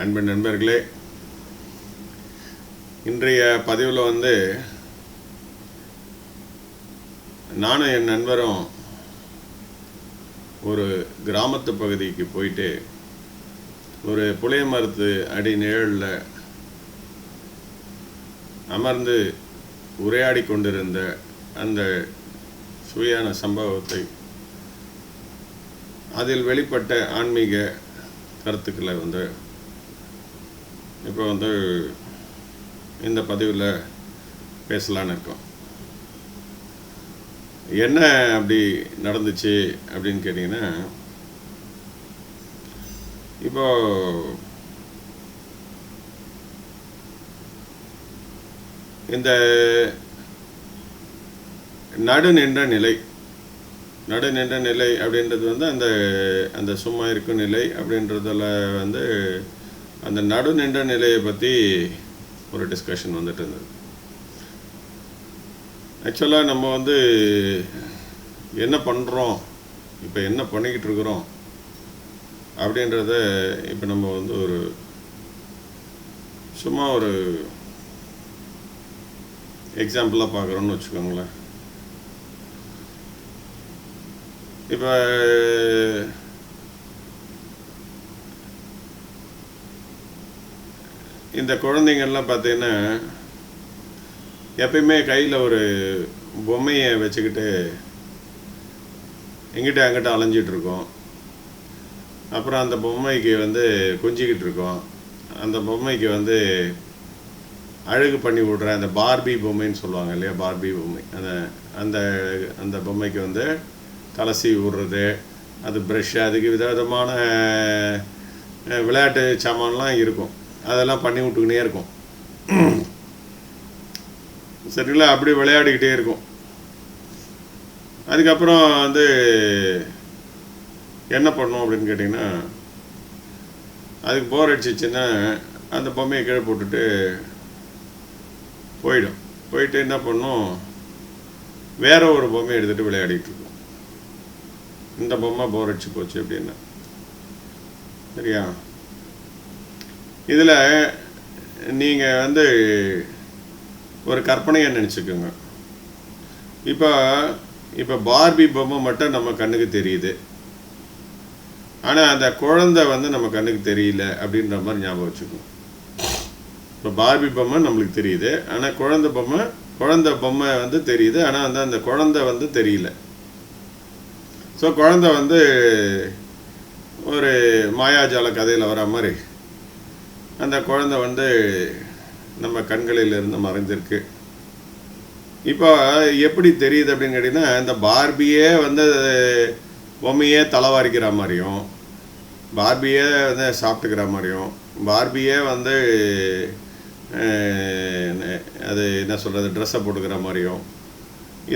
அன்பு நண்பர்களே, இன்றைய பதிவில் நானும் என் நண்பரும் ஒரு கிராமத்து பகுதிக்கு போயிட்டு ஒரு புளிய மரத்து அடி நிழலில் அமர்ந்து உரையாடி கொண்டிருந்த அந்த சுவையான சம்பவத்தை, அதில் வெளிப்பட்ட ஆன்மீக கருத்துக்களை இப்போ இந்த பதிவில் பேசலான்னு இருக்கோம். என்ன அப்படி நடந்துச்சு அப்படின்னு கேட்டிங்கன்னா, இப்போ இந்த நடுநின்ற நிலை அப்படின்றது அந்த அந்த சும்மா இருக்கும் நிலை அப்படின்றதில் அந்த நடுநின்ற நிலையை பற்றி ஒரு டிஸ்கஷன் வந்துட்டு இருந்தது. ஆக்சுவலாக நம்ம என்ன பண்ணுறோம், இப்போ என்ன பண்ணிக்கிட்டு இருக்கிறோம் அப்படின்றத இப்போ நம்ம ஒரு சும்மா ஒரு எக்ஸாம்பிளாக பார்க்குறோன்னு வச்சுக்கோங்களேன். இப்போ இந்த குழந்தைங்கள்லாம் பார்த்தீங்கன்னா எப்பயுமே கையில் ஒரு பொம்மையை வச்சுக்கிட்டு எங்கிட்ட அங்கிட்ட அலைஞ்சிட்ருக்கோம். அப்புறம் அந்த பொம்மைக்கு கொஞ்சிக்கிட்டு இருக்கோம். அந்த பொம்மைக்கு அழகு பண்ணி விட்ற அந்த பார்பி பொம்மைன்னு சொல்லுவாங்க இல்லையா, பார்பி பொம்மை. அந்த அந்த பொம்மைக்கு தலை சீவி விடுறது, அது ப்ரெஷ்ஷு, அதுக்கு விதவிதமான விளையாட்டு சாமான்லாம் இருக்கும். அதெல்லாம் பண்ணி விட்டுக்கினே இருக்கும். சரிங்களா? அப்படி விளையாடிக்கிட்டே இருக்கும். அதுக்கப்புறம் என்ன பண்ணும் அப்படின்னு கேட்டிங்கன்னா, அதுக்கு போர் அடிச்சிச்சுன்னா அந்த பொம்மையை கீழே போட்டுட்டு போயிட்டு என்ன பண்ணும், வேற ஒரு பொம்மையை எடுத்துகிட்டு விளையாடிட்டு இருக்கும். இந்த பொம்மை போர் அடிச்சு போச்சு அப்படின்னா. சரியா? இதில் நீங்கள் ஒரு கற்பனையை நினச்சிக்கோங்க. இப்போ பார்பி பொம்மை மட்டும் நம்ம கண்ணுக்கு தெரியுது, ஆனால் அந்த குழந்தை நம்ம கண்ணுக்கு தெரியல அப்படின்ற மாதிரி ஞாபகம் வச்சுக்கோங்க. இப்போ பார்பி பொம்மை நம்மளுக்கு தெரியுது, ஆனால் குழந்தை பொம்மை தெரியுது, ஆனால் அந்த குழந்தை தெரியல. ஸோ குழந்தை ஒரு மாயாஜால கதையில் வர மாதிரி அந்த குழந்தை நம்ம கண்களிலிருந்து மறைஞ்சிருக்கு. இப்போ எப்படி தெரியுது அப்படின்னு கேட்டிங்கன்னா, இந்த பார்பியே பொம்மையே தலைவாரிக்கிற மாதிரியும், பார்பியே சாப்பிட்டுக்கிற மாதிரியும், பார்பியே அது என்ன சொல்கிறது, ட்ரெஸ்ஸை போட்டுக்கிற மாதிரியும்,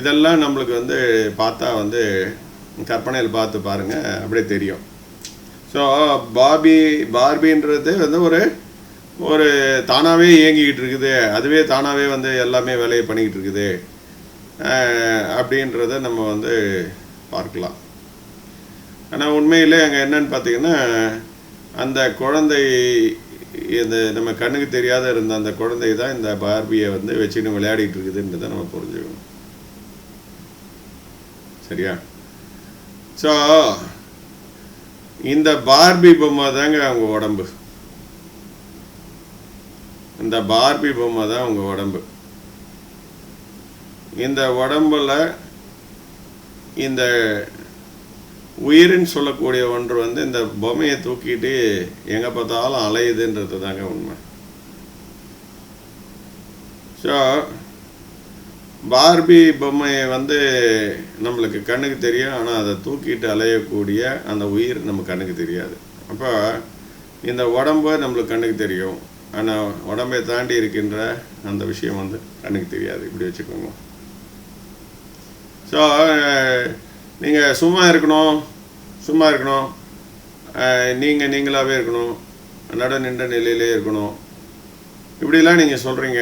இதெல்லாம் நம்மளுக்கு பார்த்தா கற்பனையில் பார்த்து பாருங்கள், அப்படியே தெரியும். ஸோ பார்பின்றது ஒரு தானாகவே இயங்கிக்கிட்டு இருக்குது, அதுவே தானாகவே எல்லாமே வேலையை பண்ணிக்கிட்டு இருக்குது அப்படின்றத நம்ம பார்க்கலாம். ஆனால் உண்மையிலே அங்கே என்னன்னு பார்த்தீங்கன்னா, அந்த குழந்தை நம்ம கண்ணுக்கு தெரியாத இருந்த அந்த குழந்தை தான் இந்த பார்பியை வச்சுக்கிட்டு விளையாடிட்டு இருக்குதுன்றதை நம்ம புரிஞ்சுக்கணும். சரியா? ஸோ இந்த பார்பி பொம்மை தாங்க அவங்க உடம்பு. இந்த பார்பி பொம்மை தான் அவங்க உடம்பு. இந்த உடம்புல இந்த உயிரின்னு சொல்லக்கூடிய ஒன்று இந்த பொம்மையை தூக்கிட்டு எங்கே பார்த்தாலும் அலையுதுன்றது தாங்க உண்மை. ஸோ பார்பி பொம்மையை நம்மளுக்கு கண்ணுக்கு தெரியும், ஆனால் அதை தூக்கிட்டு அலையக்கூடிய அந்த உயிர் நம்ம கண்ணுக்கு தெரியாது. அப்போ இந்த உடம்பு நம்மளுக்கு கண்ணுக்கு தெரியும், ஆனால் உடம்பை தாண்டி இருக்கின்ற அந்த விஷயம் கண்ணுக்கு தெரியாது. இப்படி வச்சுக்கோங்க. ஸோ நீங்கள் சும்மா இருக்கணும், நீங்களாகவே இருக்கணும், நின்ற நிலையிலே இருக்கணும், இப்படிலாம் நீங்கள் சொல்கிறீங்க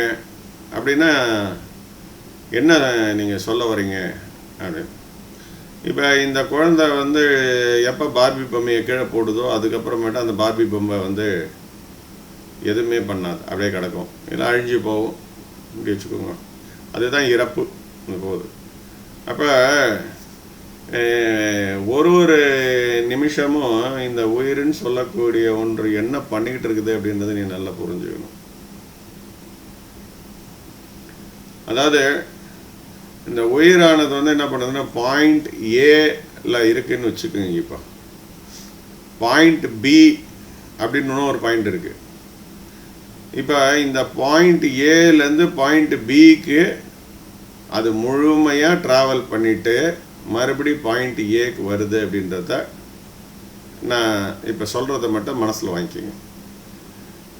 அப்படின்னா என்ன நீங்கள் சொல்ல வரீங்க அப்படின்னு. இப்போ இந்த குழந்தை எப்போ பார்பி பொம்மையை கீழே போடுதோ அதுக்கப்புறமேட்டு அந்த பார்பி பொம்மை எதுவுமே பண்ணாது, அப்படியே கிடக்கும், இல்லை அழிஞ்சு போகும், இப்படி வச்சுக்கோங்க. அதுதான் இறப்பு போகுது. அப்போ ஒரு நிமிஷமும் இந்த உயிர்னு சொல்லக்கூடிய ஒன்று என்ன பண்ணிக்கிட்டு இருக்குது அப்படின்றத நீ நல்லா புரிஞ்சுக்கணும். அதாவது இந்த உயிரானது வந்து என்ன பண்ணுறதுன்னா பாயிண்ட் ஏல இருக்குன்னு வச்சுக்கோங்க. இப்போ பாயிண்ட் பி அப்படின்னு ஒரு பாயிண்ட் இருக்குது. இப்போ இந்த பாயிண்ட் ஏலேருந்து பாயிண்ட் பிக்கு அது முழுமையாக ட்ராவல் பண்ணிவிட்டு மறுபடி பாயிண்ட் ஏக்கு வருது அப்படின்றத நான் இப்போ சொல்கிறத மட்டும் மனசில் வாங்கிக்கோங்க.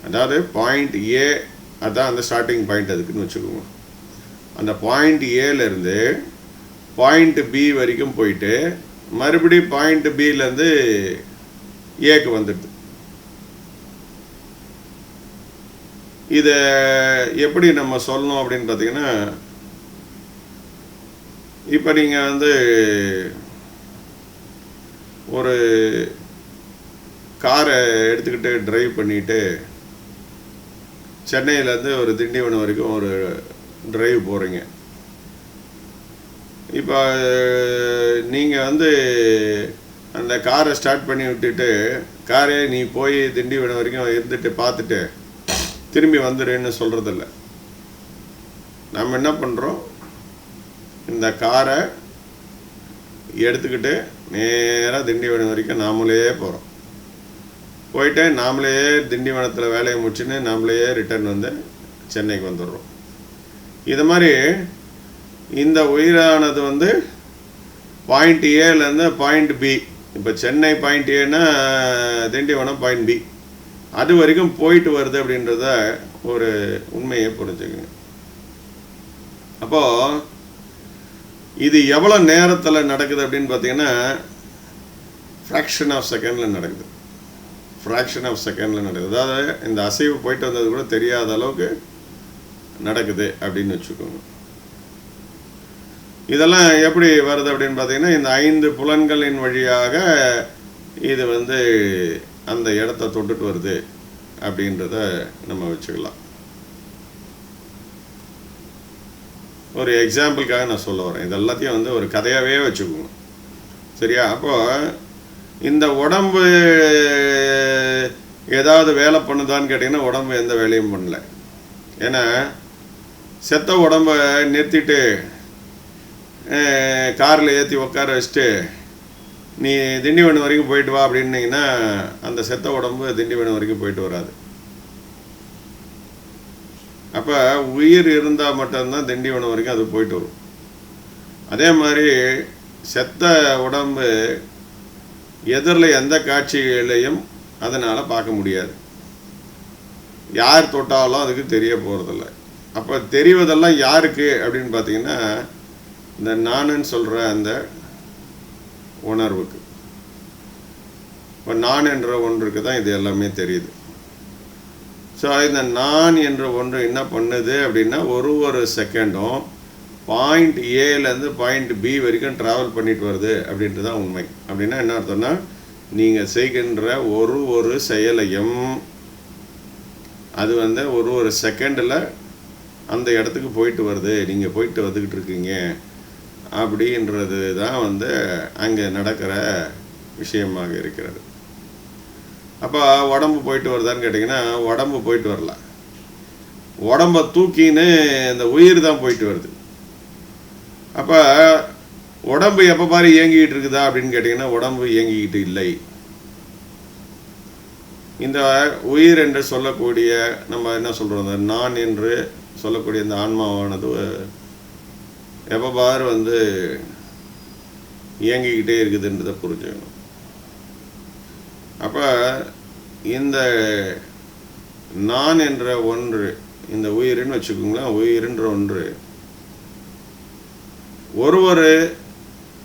அதாவது பாயிண்ட் ஏ அதுதான் அந்த ஸ்டார்டிங் பாயிண்ட் அதுக்குன்னு வச்சுக்கோங்க. அந்த பாயிண்ட் ஏலேருந்து பாயிண்ட் பி வரைக்கும் போயிட்டு மறுபடி பாயிண்ட் பிலேருந்து ஏக்கு வந்துடுது. இதை எப்படி நம்ம சொல்லணும் அப்படின்னு பார்த்தீங்கன்னா, இப்போ நீங்கள் வந்து ஒரு காரை எடுத்துக்கிட்டு ட்ரைவ் பண்ணிவிட்டு சென்னையிலேருந்து ஒரு திண்டிவனம் வரைக்கும் ஒரு ட்ரைவ் போகிறீங்க. இப்போ நீங்கள் வந்து அந்த காரை ஸ்டார்ட் பண்ணி விட்டுட்டு காரே நீ போய் திண்டிவனம் வரைக்கும் இருந்துட்டு பார்த்துட்டு திரும்பி வந்துடுன்னு சொல்கிறதில்ல. நம்ம என்ன பண்ணுறோம், இந்த காரை எடுத்துக்கிட்டு நேராக திண்டிவனம் வரைக்கும் நாமளே போகிறோம். போயிட்டு நாமளே திண்டிவனத்தில் வேலையை முடிச்சுன்னு நாமளே ரிட்டர்ன் வந்து சென்னைக்கு வந்துடுறோம். இது மாதிரி இந்த உயிரானது வந்து பாயிண்ட் ஏலேருந்து பாயிண்ட் பி, இப்போ சென்னை பாயிண்ட் ஏன்னா திண்டிவனம் பாயிண்ட் பி, அது வரைக்கும் போயிட்டு வருது அப்படின்றத ஒரு உண்மையை புரிஞ்சுக்குங்க. அப்போது இது எவ்வளோ நேரத்தில் நடக்குது அப்படின்னு பார்த்தீங்கன்னா ஃப்ராக்ஷன் ஆஃப் செகண்டில் நடக்குது. ஃப்ராக்ஷன் ஆஃப் செகண்டில் நடக்குது. அதாவது இந்த அசைவு போயிட்டு வந்தது கூட தெரியாத அளவுக்கு நடக்குது அப்படின்னு வச்சுக்கோங்க. இதெல்லாம் எப்படி வருது அப்படின்னு பார்த்தீங்கன்னா, இந்த 5 புலன்களின் வழியாக இது வந்து அந்த இடத்த தொட்டுட்டு வருது அப்படின்றத நம்ம வச்சுக்கலாம். ஒரு எக்ஸாம்பிளுக்காக நான் சொல்ல வரேன். இது எல்லாத்தையும் வந்து ஒரு கதையாகவே வச்சுக்கோங்க, சரியா? அப்போது இந்த உடம்பு ஏதாவது வேலை பண்ணுதான்னு கேட்டிங்கன்னா உடம்பு எந்த வேலையும் பண்ணல. ஏன்னா செத்த உடம்பை நிறுத்திட்டு காரில் ஏற்றி உட்கார வச்சுட்டு நீ திண்டிவனம் வரைக்கும் போயிட்டு வா அப்படின்னீங்கன்னா அந்த செத்த உடம்பு திண்டிவனம் வரைக்கும் போயிட்டு வராது. அப்போ உயிர் இருந்தால் மட்டும்தான் திண்டிவனம் வரைக்கும் அது போயிட்டு வரும். அதே மாதிரி செத்த உடம்பு எதிரில் எந்த காட்சிகளையும் அதனால் பார்க்க முடியாது. யார் தொட்டாலும் அதுக்கு தெரிய போகிறதில்ல. அப்போ தெரிவதெல்லாம் யாருக்கு அப்படின்னு பார்த்தீங்கன்னா இந்த நானுன்னு சொல்கிற அந்த உணர்வுக்கு. இப்போ நான் என்ற ஒன்றுக்கு தான் இது எல்லாமே தெரியுது. ஸோ இந்த நான் என்ற ஒன்று என்ன பண்ணுது அப்படின்னா ஒரு செகண்டும் பாயிண்ட் ஏலேருந்து பாயிண்ட் பி வரைக்கும் ட்ராவல் பண்ணிட்டு வருது அப்படின்ட்டு தான் உண்மை. அப்படின்னா என்ன அர்த்தம்னா, நீங்கள் செய்கின்ற ஒரு செயலையும் அது வந்து ஒரு செகண்டில் அந்த இடத்துக்கு போயிட்டு வருது, நீங்கள் போயிட்டு வந்துக்கிட்டு இருக்கீங்க அப்படின்றது தான் வந்து அங்கே நடக்கிற விஷயமாக இருக்கிறது. அப்போ உடம்பு போயிட்டு வருதான்னு கேட்டிங்கன்னா உடம்பு போயிட்டு வரல, உடம்பை தூக்கின்னு இந்த உயிர் தான் போயிட்டு வருது. அப்போ உடம்பு எப்போ பாரு இயங்கிக்கிட்டு இருக்குதா அப்படின்னு கேட்டிங்கன்னா உடம்பு இயங்கிக்கிட்டு இல்லை. இந்த உயிர் என்று சொல்லக்கூடிய நம்ம என்ன சொல்கிறோம், நான் என்று சொல்லக்கூடிய இந்த ஆன்மாவானது எப்போ பாரு வந்து இயங்கிக்கிட்டே இருக்குதுன்றதை புரிஞ்சுக்கணும். அப்போ இந்த நான் என்ற ஒன்று, இந்த உயிர்னு வச்சுக்கோங்களேன், உயிர்ன்ற ஒன்று ஒரு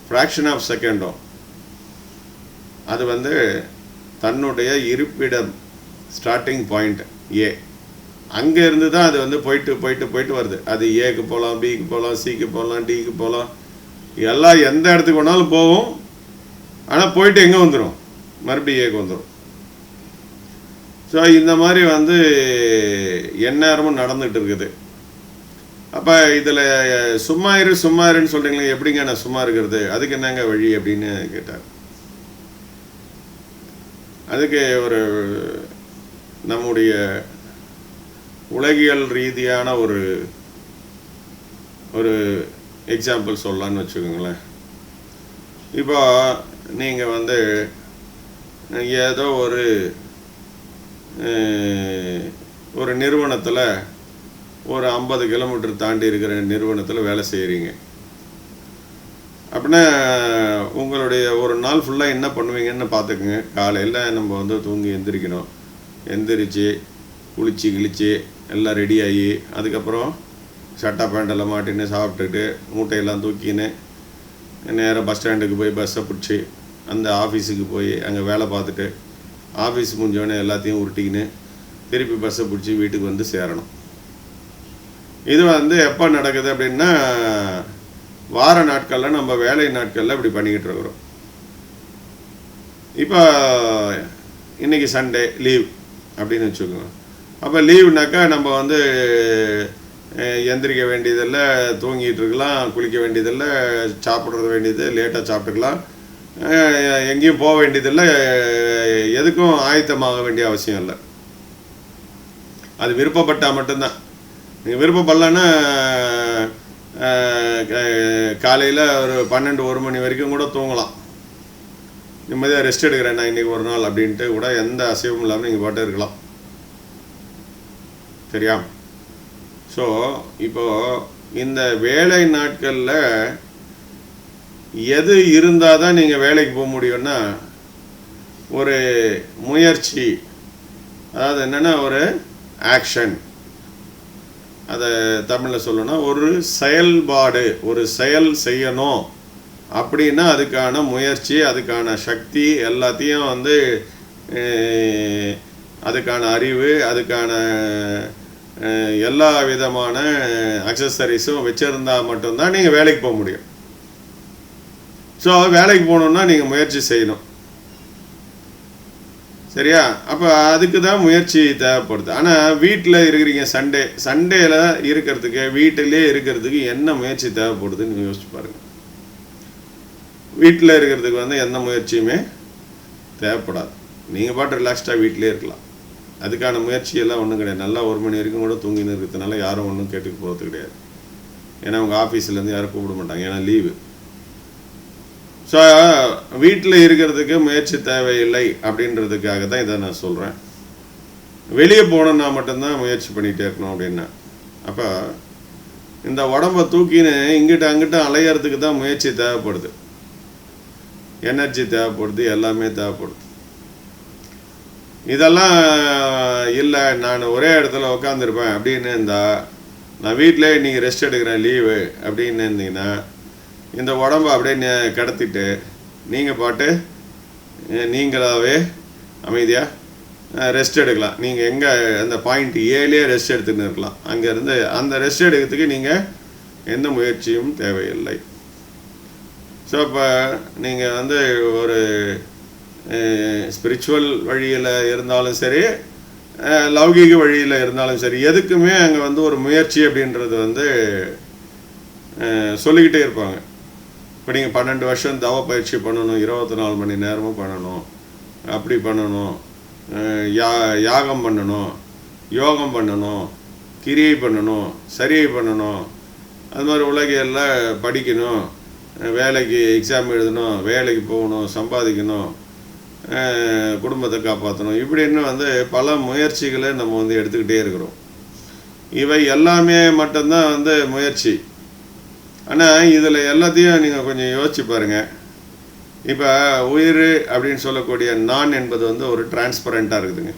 ஃப்ராக்ஷன் ஆஃப் செகண்டும் அது வந்து தன்னுடைய இருப்பிடம் ஸ்டார்டிங் பாயிண்ட் ஏ, அங்கே இருந்து தான் அது வந்து போயிட்டு வருது. அது ஏக்கு போகலாம், பிக்கு போகலாம், சிக்கு போகலாம், டிக்கு போகலாம், எல்லாம் எந்த இடத்துக்கு வேணாலும் போகும். ஆனால் போயிட்டு எங்கே வந்துடும், மறுபடியும் ஏக்கு வந்துடும். ஸோ இந்த மாதிரி வந்து எந்நேரமும் நடந்துகிட்டு இருக்குது. அப்போ இதில் சும்மா இருன்னு சொல்கிறீங்களே, எப்படிங்க நான் சும்மா இருக்கிறது, அதுக்கு என்னங்க வழி அப்படின்னு கேட்டார். அதுக்கு ஒரு நம்முடைய உலகியல் ரீதியான ஒரு எக்ஸாம்பிள் சொல்லலான்னு வச்சுக்கோங்களேன். இப்போ நீங்கள் வந்து ஏதோ ஒரு நிறுவனத்தில் ஒரு 50 கிலோமீட்டர் தாண்டி இருக்கிற நிறுவனத்தில் வேலை செய்கிறீங்க அப்படின்னா உங்களுடைய ஒரு நாள் ஃபுல்லாக என்ன பண்ணுவீங்கன்னு பார்த்துக்குங்க. காலையில் நம்ம வந்து தூங்கி எந்திரிக்கணும், எந்திரிச்சு குளிச்சு கிழிச்சு எல்லாம் ரெடி ஆகி அதுக்கப்புறம் சட்டை பேண்டெல்லாம் மாட்டின்னு சாப்பிட்டுட்டு மூட்டையெல்லாம் தூக்கின்னு நேராக பஸ் ஸ்டாண்டுக்கு போய் பஸ்ஸை பிடிச்சி அந்த ஆஃபீஸுக்கு போய் அங்கே வேலை பார்த்துட்டு ஆஃபீஸ் முடிஞ்சோடனே எல்லாத்தையும் உருட்டிக்கின்னு திருப்பி பஸ்ஸை பிடிச்சி வீட்டுக்கு வந்து சேரணும். இது வந்து எப்போ நடக்குது அப்படின்னா வார நாட்களில், நம்ம வேலை நாட்களில் இப்படி பண்ணிக்கிட்டு இருக்கிறோம். இப்போ இன்றைக்கி சண்டே லீவ் அப்படின்னு வச்சுக்கோங்க. அப்போ லீவுனாக்கா நம்ம வந்து எந்திரிக்க வேண்டியதில்லை, தூங்கிட்டு இருக்கலாம், குளிக்க வேண்டியதில்லை, சாப்பிட்றது வேண்டியது லேட்டாக சாப்பிட்டுக்கலாம், எங்கேயும் போக வேண்டியதில்லை, எதுக்கும் ஆயத்தமாக வேண்டிய அவசியம் இல்லை. அது விருப்பப்பட்டால் மட்டும்தான். நீங்கள் விருப்பப்படலன்னா காலையில் ஒரு 12-1 மணி வரைக்கும் கூட தூங்கலாம், நிம்மதியாக ரெஸ்ட் எடுக்கிறேன் நான் இன்றைக்கி ஒரு நாள் அப்படின்ட்டு கூட எந்த அசைவும் இல்லாமல் நீங்கள் பாட்டு இருக்கலாம். சரியா? ஸோ இப்போது இந்த வேலை நாட்களில் எது இருந்தால் தான் நீங்கள் வேலைக்கு போக முடியும்னா ஒரு முயற்சி, அதாவது என்னென்னா ஒரு ஆக்ஷன், அதை தமிழில் சொல்லணும்னா ஒரு செயல்பாடு, ஒரு செயல் செய்யணும் அப்படின்னா அதுக்கான முயற்சி, அதுக்கான சக்தி எல்லாத்தையும் வந்து அதுக்கான அறிவு, அதுக்கான எல்லா விதமான அக்சசரிஸும் வச்சுருந்தால் மட்டும்தான் நீங்கள் வேலைக்கு போக முடியும். ஸோ வேலைக்கு போகணுன்னா நீங்கள் முயற்சி செய்யணும். சரியா? அப்போ அதுக்கு தான் முயற்சி தேவைப்படுது. ஆனால் வீட்டில் இருக்கிறீங்க, சண்டேயில் இருக்கிறதுக்கு, வீட்டிலே இருக்கிறதுக்கு என்ன முயற்சி தேவைப்படுதுன்னு யோசிச்சு பாருங்கள். வீட்டில் இருக்கிறதுக்கு வந்து எந்த முயற்சியுமே தேவைப்படாது. நீங்கள் பாட்டு ரிலாக்ஸ்டாக வீட்டிலே இருக்கலாம். அதுக்கான முயற்சியெல்லாம் ஒன்றும் கிடையாது. நல்லா 1 மணி வரைக்கும் கூட தூங்கின்னு இருக்கிறதுனால யாரும் ஒன்றும் கேட்டுக்கு போகிறது கிடையாது. ஏன்னா உங்கள் ஆஃபீஸ்லேருந்து யாரும் கூப்பிட மாட்டாங்க, ஏன்னா லீவு. ஸோ வீட்டில் இருக்கிறதுக்கு முயற்சி தேவையில்லை அப்படின்றதுக்காக தான் இதை நான் சொல்கிறேன். வெளியே போகணுன்னா மட்டும்தான் முயற்சி பண்ணிகிட்டே இருக்கணும் அப்படின்னா. அப்போ இந்த உடம்பை தூக்கின்னு இங்கிட்ட அங்கிட்ட அலையிறதுக்கு தான் முயற்சி தேவைப்படுது, எனர்ஜி தேவைப்படுது, எல்லாமே தேவைப்படுது. இதெல்லாம் இல்லை நான் ஒரே இடத்துல உட்காந்துருப்பேன் அப்படின்னு இருந்தால், நான் வீட்டிலே இன்றைக்கி ரெஸ்ட் எடுக்கிறேன் லீவு அப்படின்னு இருந்தீங்கன்னா இந்த உடம்பை அப்படியே கடத்திட்டு நீங்கள் பாட்டு நீங்களாகவே அமைதியாக ரெஸ்ட் எடுக்கலாம். நீங்கள் எங்கே அந்த பாயிண்ட் ஏலேயே ரெஸ்ட் எடுத்துன்னு இருக்கலாம். அங்கேருந்து அந்த ரெஸ்ட் எடுக்கிறதுக்கு நீங்கள் எந்த முயற்சியும் தேவையில்லை. ஸோ இப்போ நீங்கள் வந்து ஒரு ஸ்பிரிச்சுவல் வழியில் இருந்தாலும் சரி, லௌகீக வழியில் இருந்தாலும் சரி, எதுக்குமே அங்கே வந்து ஒரு முயற்சி அப்படின்றது வந்து சொல்லிக்கிட்டே இருப்பாங்க. இப்போ நீங்கள் 12 வருஷம் தவ பயிற்சி பண்ணணும், 24 மணி நேரமும் பண்ணணும், அப்படி பண்ணணும், யாகம் பண்ணணும், யோகம் பண்ணணும், கிரியை பண்ணணும், சரியை பண்ணணும், அது மாதிரி உலகியெல்லாம் படிக்கணும், வேலைக்கு எக்ஸாம் எழுதணும், வேலைக்கு போகணும், சம்பாதிக்கணும், குடும்பத்தை காப்பாற்றணும், இப்படின்னு வந்து பல முயற்சிகளை நம்ம வந்து எடுத்துக்கிட்டே இருக்கிறோம். இவை எல்லாமே மட்டும்தான் வந்து முயற்சி. ஆனால் இதில் எல்லாத்தையும் நீங்கள் கொஞ்சம் யோசிச்சு பாருங்கள். இப்போ உயிர் அப்படின்னு சொல்லக்கூடிய நான் என்பது வந்து ஒரு டிரான்ஸ்பரண்ட்டாக இருக்குதுங்க.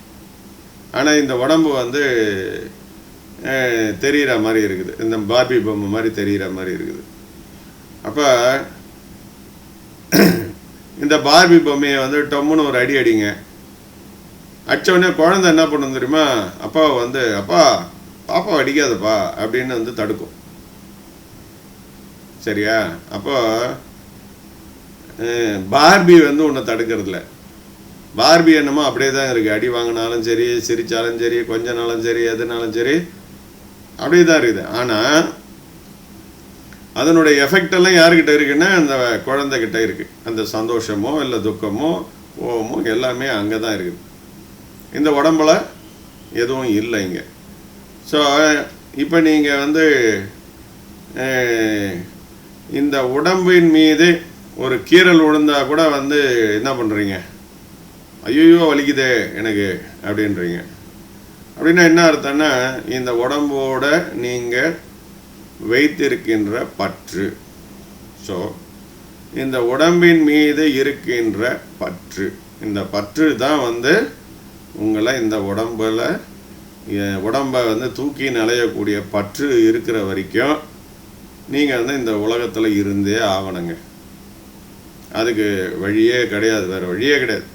ஆனால் இந்த உடம்பு வந்து தெரிகிற மாதிரி இருக்குது, இந்த பார்பி பொம்மை மாதிரி தெரிகிற மாதிரி இருக்குது. அப்போ இந்த பார்பி பொம்மையை வந்து டொம்முன்னு ஒரு அடி அடிங்க, அடித்தோடனே குழந்தை என்ன பண்ணும் தெரியுமா, அப்பாவை வந்து அப்பா பாப்பா அடிக்காதப்பா அப்படின்னு வந்து தடுக்கும். சரியா? அப்போ பார்பி வந்து உன்னை தடுக்கிறதில்ல, பார்பி என்னமோ அப்படியே தான் இருக்குது. அடி வாங்கினாலும் சரி, சிரித்தாலும் சரி, கொஞ்ச நாளும் சரி, எதுனாலும் சரி அப்படியே தான் இருக்குது. ஆனால் அதனுடைய எஃபெக்ட் எல்லாம் யாருக்கிட்ட இருக்குன்னா அந்த குழந்தைகிட்ட இருக்குது. அந்த சந்தோஷமோ இல்லை துக்கமோ கோவமோ எல்லாமே அங்கே தான் இருக்குது. இந்த உடம்புல எதுவும் இல்லை இங்கே. ஸோ இப்போ நீங்கள் வந்து இந்த உடம்பின் மீது ஒரு கீறல் விழுந்தால் கூட வந்து என்ன பண்ணுறீங்க, ஐயோ வலிக்குதே எனக்கு அப்படின்றீங்க. அப்படின்னா என்ன அர்த்தம்னா இந்த உடம்போட நீங்கள் வைத்திருக்கின்ற பற்று. ஸோ இந்த உடம்பின் மீது இருக்கின்ற பற்று, இந்த பற்று தான் வந்து உங்களை இந்த உடம்பை வந்து தூக்கி நலையக்கூடிய பற்று இருக்கிற வரைக்கும் நீங்கள் வந்து இந்த உலகத்தில் இருந்தே ஆகணுங்க. அதுக்கு வழியே கிடையாது, வேறு வழியே கிடையாது.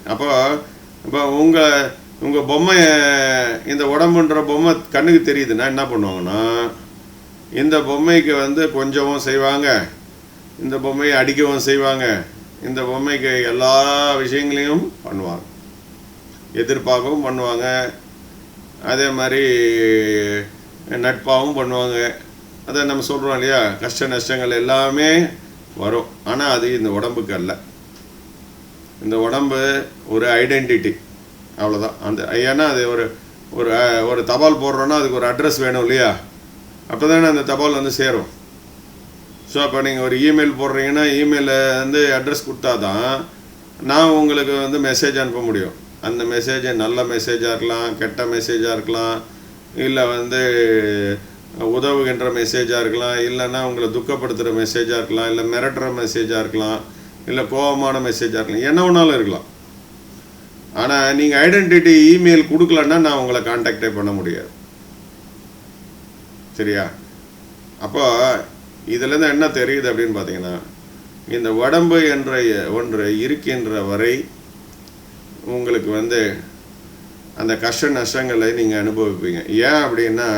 இப்போ உங்கள் பொம்மை, இந்த உடம்புன்ற பொம்மை கண்ணுக்கு தெரியுதுன்னா என்ன பண்ணுவாங்கன்னா, இந்த பொம்மைக்கு வந்து கொஞ்சமும் செய்வாங்க, இந்த பொம்மையை அடிக்கவும் செய்வாங்க, இந்த பொம்மைக்கு எல்லா விஷயங்களையும் பண்ணுவாங்க, எதிர்பார்க்கவும் பண்ணுவாங்க, அதே மாதிரி நட்பாகவும் பண்ணுவாங்க. அதை நம்ம சொல்கிறோம் இல்லையா, கஷ்ட நஷ்டங்கள் எல்லாமே வரும். ஆனால் அது இந்த உடம்புக்கு அல்ல. இந்த உடம்பு ஒரு ஐடென்டிட்டி, அவ்வளோதான். ஏன்னா அது ஒரு தபால் போடுறோன்னா அதுக்கு ஒரு அட்ரஸ் வேணும் இல்லையா, அப்போ தானே அந்த தபால் வந்து சேரும். ஸோ அப்போ நீங்கள் ஒரு இமெயில் போடுறீங்கன்னா இமெயிலில் வந்து அட்ரஸ் கொடுத்தா தான் நான் உங்களுக்கு வந்து மெசேஜ் அனுப்ப முடியும். அந்த மெசேஜை நல்ல மெசேஜாக இருக்கலாம், கெட்ட மெசேஜாக இருக்கலாம், இல்லை வந்து உதவுகின்ற மெசேஜாக இருக்கலாம், இல்லைன்னா உங்களை துக்கப்படுத்துகிற மெசேஜாக இருக்கலாம், இல்லை மிரட்டுற மெசேஜாக இருக்கலாம், இல்லை கோபமான மெசேஜாக இருக்கலாம், என்ன வேணாலும் இருக்கலாம். ஆனால் நீங்கள் ஐடென்டிட்டி இமெயில் கொடுக்கலன்னா நான் உங்களை கான்டாக்டே பண்ண முடியாது. சரியா? அப்போ இதுலேருந்து என்ன தெரியுது அப்படின்னு பார்த்தீங்கன்னா, இந்த உடம்பு என்ற ஒன்று இருக்கின்ற வரை உங்களுக்கு வந்து அந்த கஷ்ட நஷ்டங்களை நீங்கள் அனுபவிப்பீங்க. ஏன் அப்படின்னா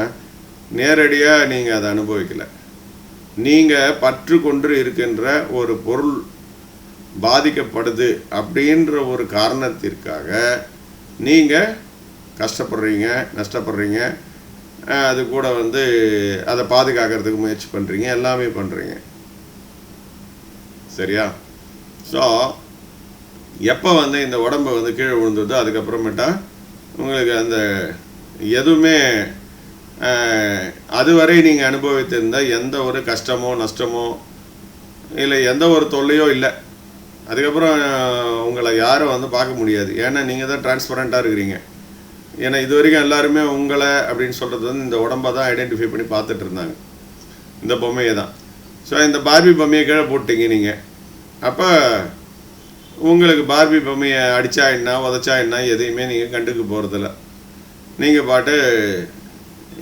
நேரடியாக நீங்கள் அதை அனுபவிக்கலை. நீங்கள் பற்று கொண்டு இருக்கின்ற ஒரு பொருள் பாதிக்கப்படுது அப்படின்ற ஒரு காரணத்திற்காக நீங்கள் கஷ்டப்படுறீங்க, நஷ்டப்படுறீங்க, அது கூட வந்து அதை பாதுகாக்கிறதுக்கு முயற்சி பண்ணுறீங்க, எல்லாமே பண்ணுறீங்க. சரியா? ஸோ எப்போ வந்து இந்த உடம்பை வந்து கீழே விழுந்ததோ அதுக்கப்புறமேட்டா உங்களுக்கு அந்த எதுவுமே அதுவரை நீங்கள் அனுபவித்திருந்த எந்த ஒரு கஷ்டமோ நஷ்டமோ இல்லை எந்த ஒரு தொல்லையோ இல்லை. அதுக்கப்புறம் உங்களை யாரும் வந்து பார்க்க முடியாது. ஏன்னா நீங்கள் தான் டிரான்ஸ்பரண்ட்டாக இருக்கிறீங்க. ஏன்னா இது வரைக்கும் எல்லாருமே உங்களை அப்படின்னு சொல்கிறது வந்து இந்த உடம்பை தான் ஐடென்டிஃபை பண்ணி பார்த்துட்டு இருந்தாங்க, இந்த பொம்மையை தான். ஸோ இந்த பார்பி பொம்மையை கீழே போட்டிங்க நீங்கள். அப்போ உங்களுக்கு பார்பி பொம்மையை அடித்தா என்ன, உதச்சா என்ன, எதையுமே நீங்கள் கண்டுக்க போகிறதில்ல. நீங்கள் பாட்டு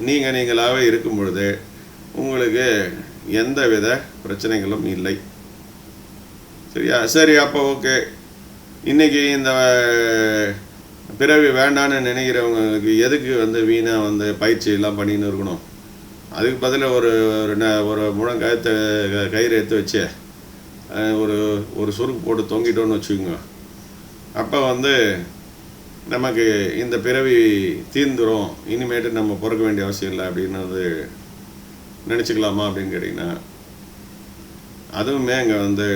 நீங்களாகவே இருக்கும் பொழுது உங்களுக்கு எந்த வித பிரச்சனைகளும் இல்லை. சரியா? சரி, அப்போ ஓகே. இன்றைக்கி இந்த பிறவி வேண்டான்னு நினைக்கிறவங்களுக்கு எதுக்கு வந்து வீணாக வந்து பயிற்சியெல்லாம் பண்ணின்னு இருக்கணும்? அதுக்கு பதிலாக ஒரு கயிறு எடுத்து வச்சு ஒரு சுருக்கு போட்டு தொங்கிட்டோன்னு வச்சுக்கோங்க. அப்போ வந்து நமக்கு இந்த பிறவி தீர்ந்துடும், இனிமேட்டு நம்ம பிறக்க வேண்டிய அவசியம் இல்லை அப்படின்னு வந்து நினச்சிக்கலாமா அப்படின்னு கேட்டிங்கன்னா அதுவுமே அங்கே வந்து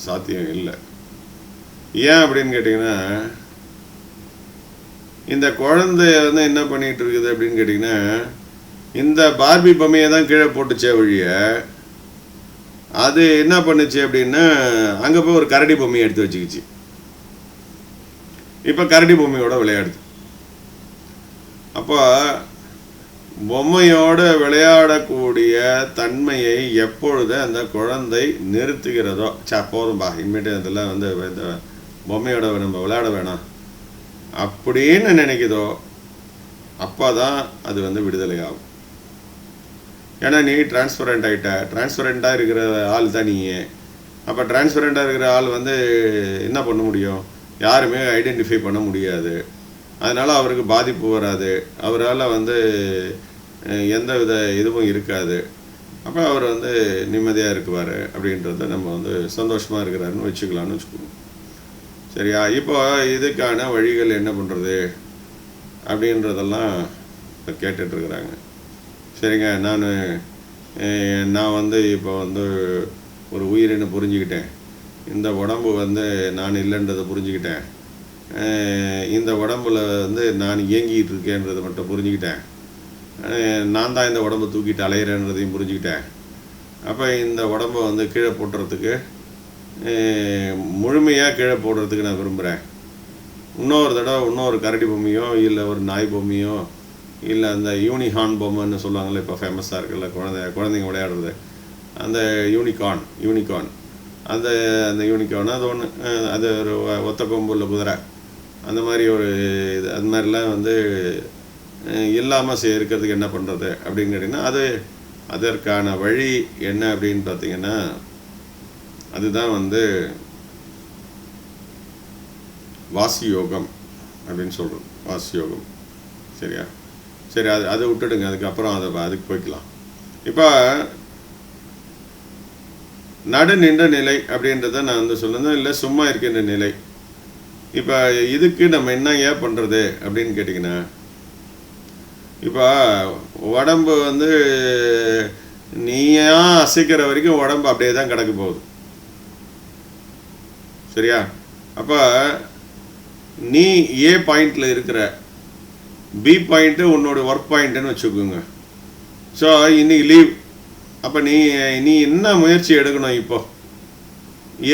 சாத்தியம் இல்லை. ஏன் அப்படின்னு கேட்டிங்கன்னா இந்த குழந்தைய வந்து என்ன பண்ணிகிட்டு இருக்குது அப்படின்னு கேட்டிங்கன்னா இந்த பார்பி பொம்மையை தான் கீழே போட்டுச்சே ஒழிய அது என்ன பண்ணுச்சு அப்படின்னா அங்கே போய் ஒரு கரடி பொம்மையை எடுத்து வச்சுக்கிச்சு. இப்போ கரடி பொம்மையோட விளையாடுது. அப்போ பொம்மையோடு விளையாடக்கூடிய தன்மையை எப்பொழுது அந்த குழந்தை நிறுத்துகிறதோ, போதும்பா இனிமேட்டு அதெல்லாம் வந்து இந்த பொம்மையோட நம்ம விளையாட வேணாம் அப்படின்னு நினைக்குதோ அப்போ தான் அது வந்து விடுதலை ஆகும். ஏன்னா நீ டிரான்ஸ்பரண்ட் ஆகிட்ட, டிரான்ஸ்பரண்ட்டாக இருக்கிற ஆள் தான் நீயே. அப்போ டிரான்ஸ்பரண்ட்டாக இருக்கிற ஆள் வந்து என்ன பண்ண முடியும்? யாருமே ஐடென்டிஃபை பண்ண முடியாது. அதனால் அவருக்கு பாதிப்பு வராது, அவரால் வந்து எந்த வித இதுவும் இருக்காது. அப்போ அவர் வந்து நிம்மதியாக இருக்குவார் அப்படின்றத நம்ம வந்து சந்தோஷமாக இருக்கிறாருன்னு வச்சுக்கலான்னு வச்சுக்கோங்க. சரியா? இப்போ இதுக்கான வழிகள் என்ன பண்ணுறது அப்படின்றதெல்லாம் இப்போ கேட்டுட்ருக்குறாங்க. சரிங்க, நான் வந்து இப்போ வந்து ஒரு உயிரினை புரிஞ்சுக்கிட்டேன். இந்த உடம்பு வந்து நான் இல்லைன்றதை புரிஞ்சுக்கிட்டேன். இந்த உடம்புல வந்து நான் இயங்கிட்டு இருக்கேன்றதை மட்டும் புரிஞ்சுக்கிட்டேன். நான் தான் இந்த உடம்பை தூக்கிட்டு அலையிறேன்றதையும் புரிஞ்சுக்கிட்டேன். அப்போ இந்த உடம்பை வந்து கீழே போட்டுறதுக்கு, முழுமையாக கீழே போடுறதுக்கு நான் விரும்புகிறேன். இன்னொரு தடவை இன்னொரு கரடி பொம்மையோ இல்லை ஒரு நாய் பொம்மையோ இல்லை அந்த யூனிகார்ன் பொம்மைன்னு சொல்லுவாங்கள்ல, இப்போ ஃபேமஸாக இருக்குல்ல, குழந்தைங்க விளையாடுறது, அந்த யூனிகார்ன் அந்த யூனிகார்ன் அது ஒன்று, அது ஒரு ஒத்த கொம்புள்ள குதிரை, அந்த மாதிரி ஒரு இது, அது மாதிரிலாம் வந்து இல்லாமல் இருக்கிறதுக்கு என்ன பண்ணுறது அப்படின்னு கேட்டிங்கன்னா, அதற்கான வழி என்ன அப்படின்னு பார்த்தீங்கன்னா, அதுதான் வந்து வாசி யோகம் அப்படின்னு சொல்கிறது. வாசி யோகம். சரியா? சரி, அதை விட்டுடுங்க, அதுக்கப்புறம் அதுக்கு போய்க்கலாம். இப்போ நடு நின்ற நிலை அப்படின்றத நான் வந்து சொல்லணும், இல்லை சும்மா இருக்கின்ற நிலை. இப்போ இதுக்கு நம்ம என்ன ஏன் பண்ணுறது அப்படின்னு கேட்டிங்கன்னா, இப்போ உடம்பு வந்து நீயா அசைக்கிற வரைக்கும் உடம்பு அப்படியே தான் கிடக்க போகுது. சரியா? அப்போ நீ ஏ பாயிண்டில் இருக்கிற, பி பாயிண்ட்டு உன்னோட ஒர்க் பாயிண்ட்டுன்னு வச்சுக்கோங்க. ஸோ இன்னைக்கு லீவ். அப்போ நீ என்ன முயற்சி எடுக்கணும் இப்போ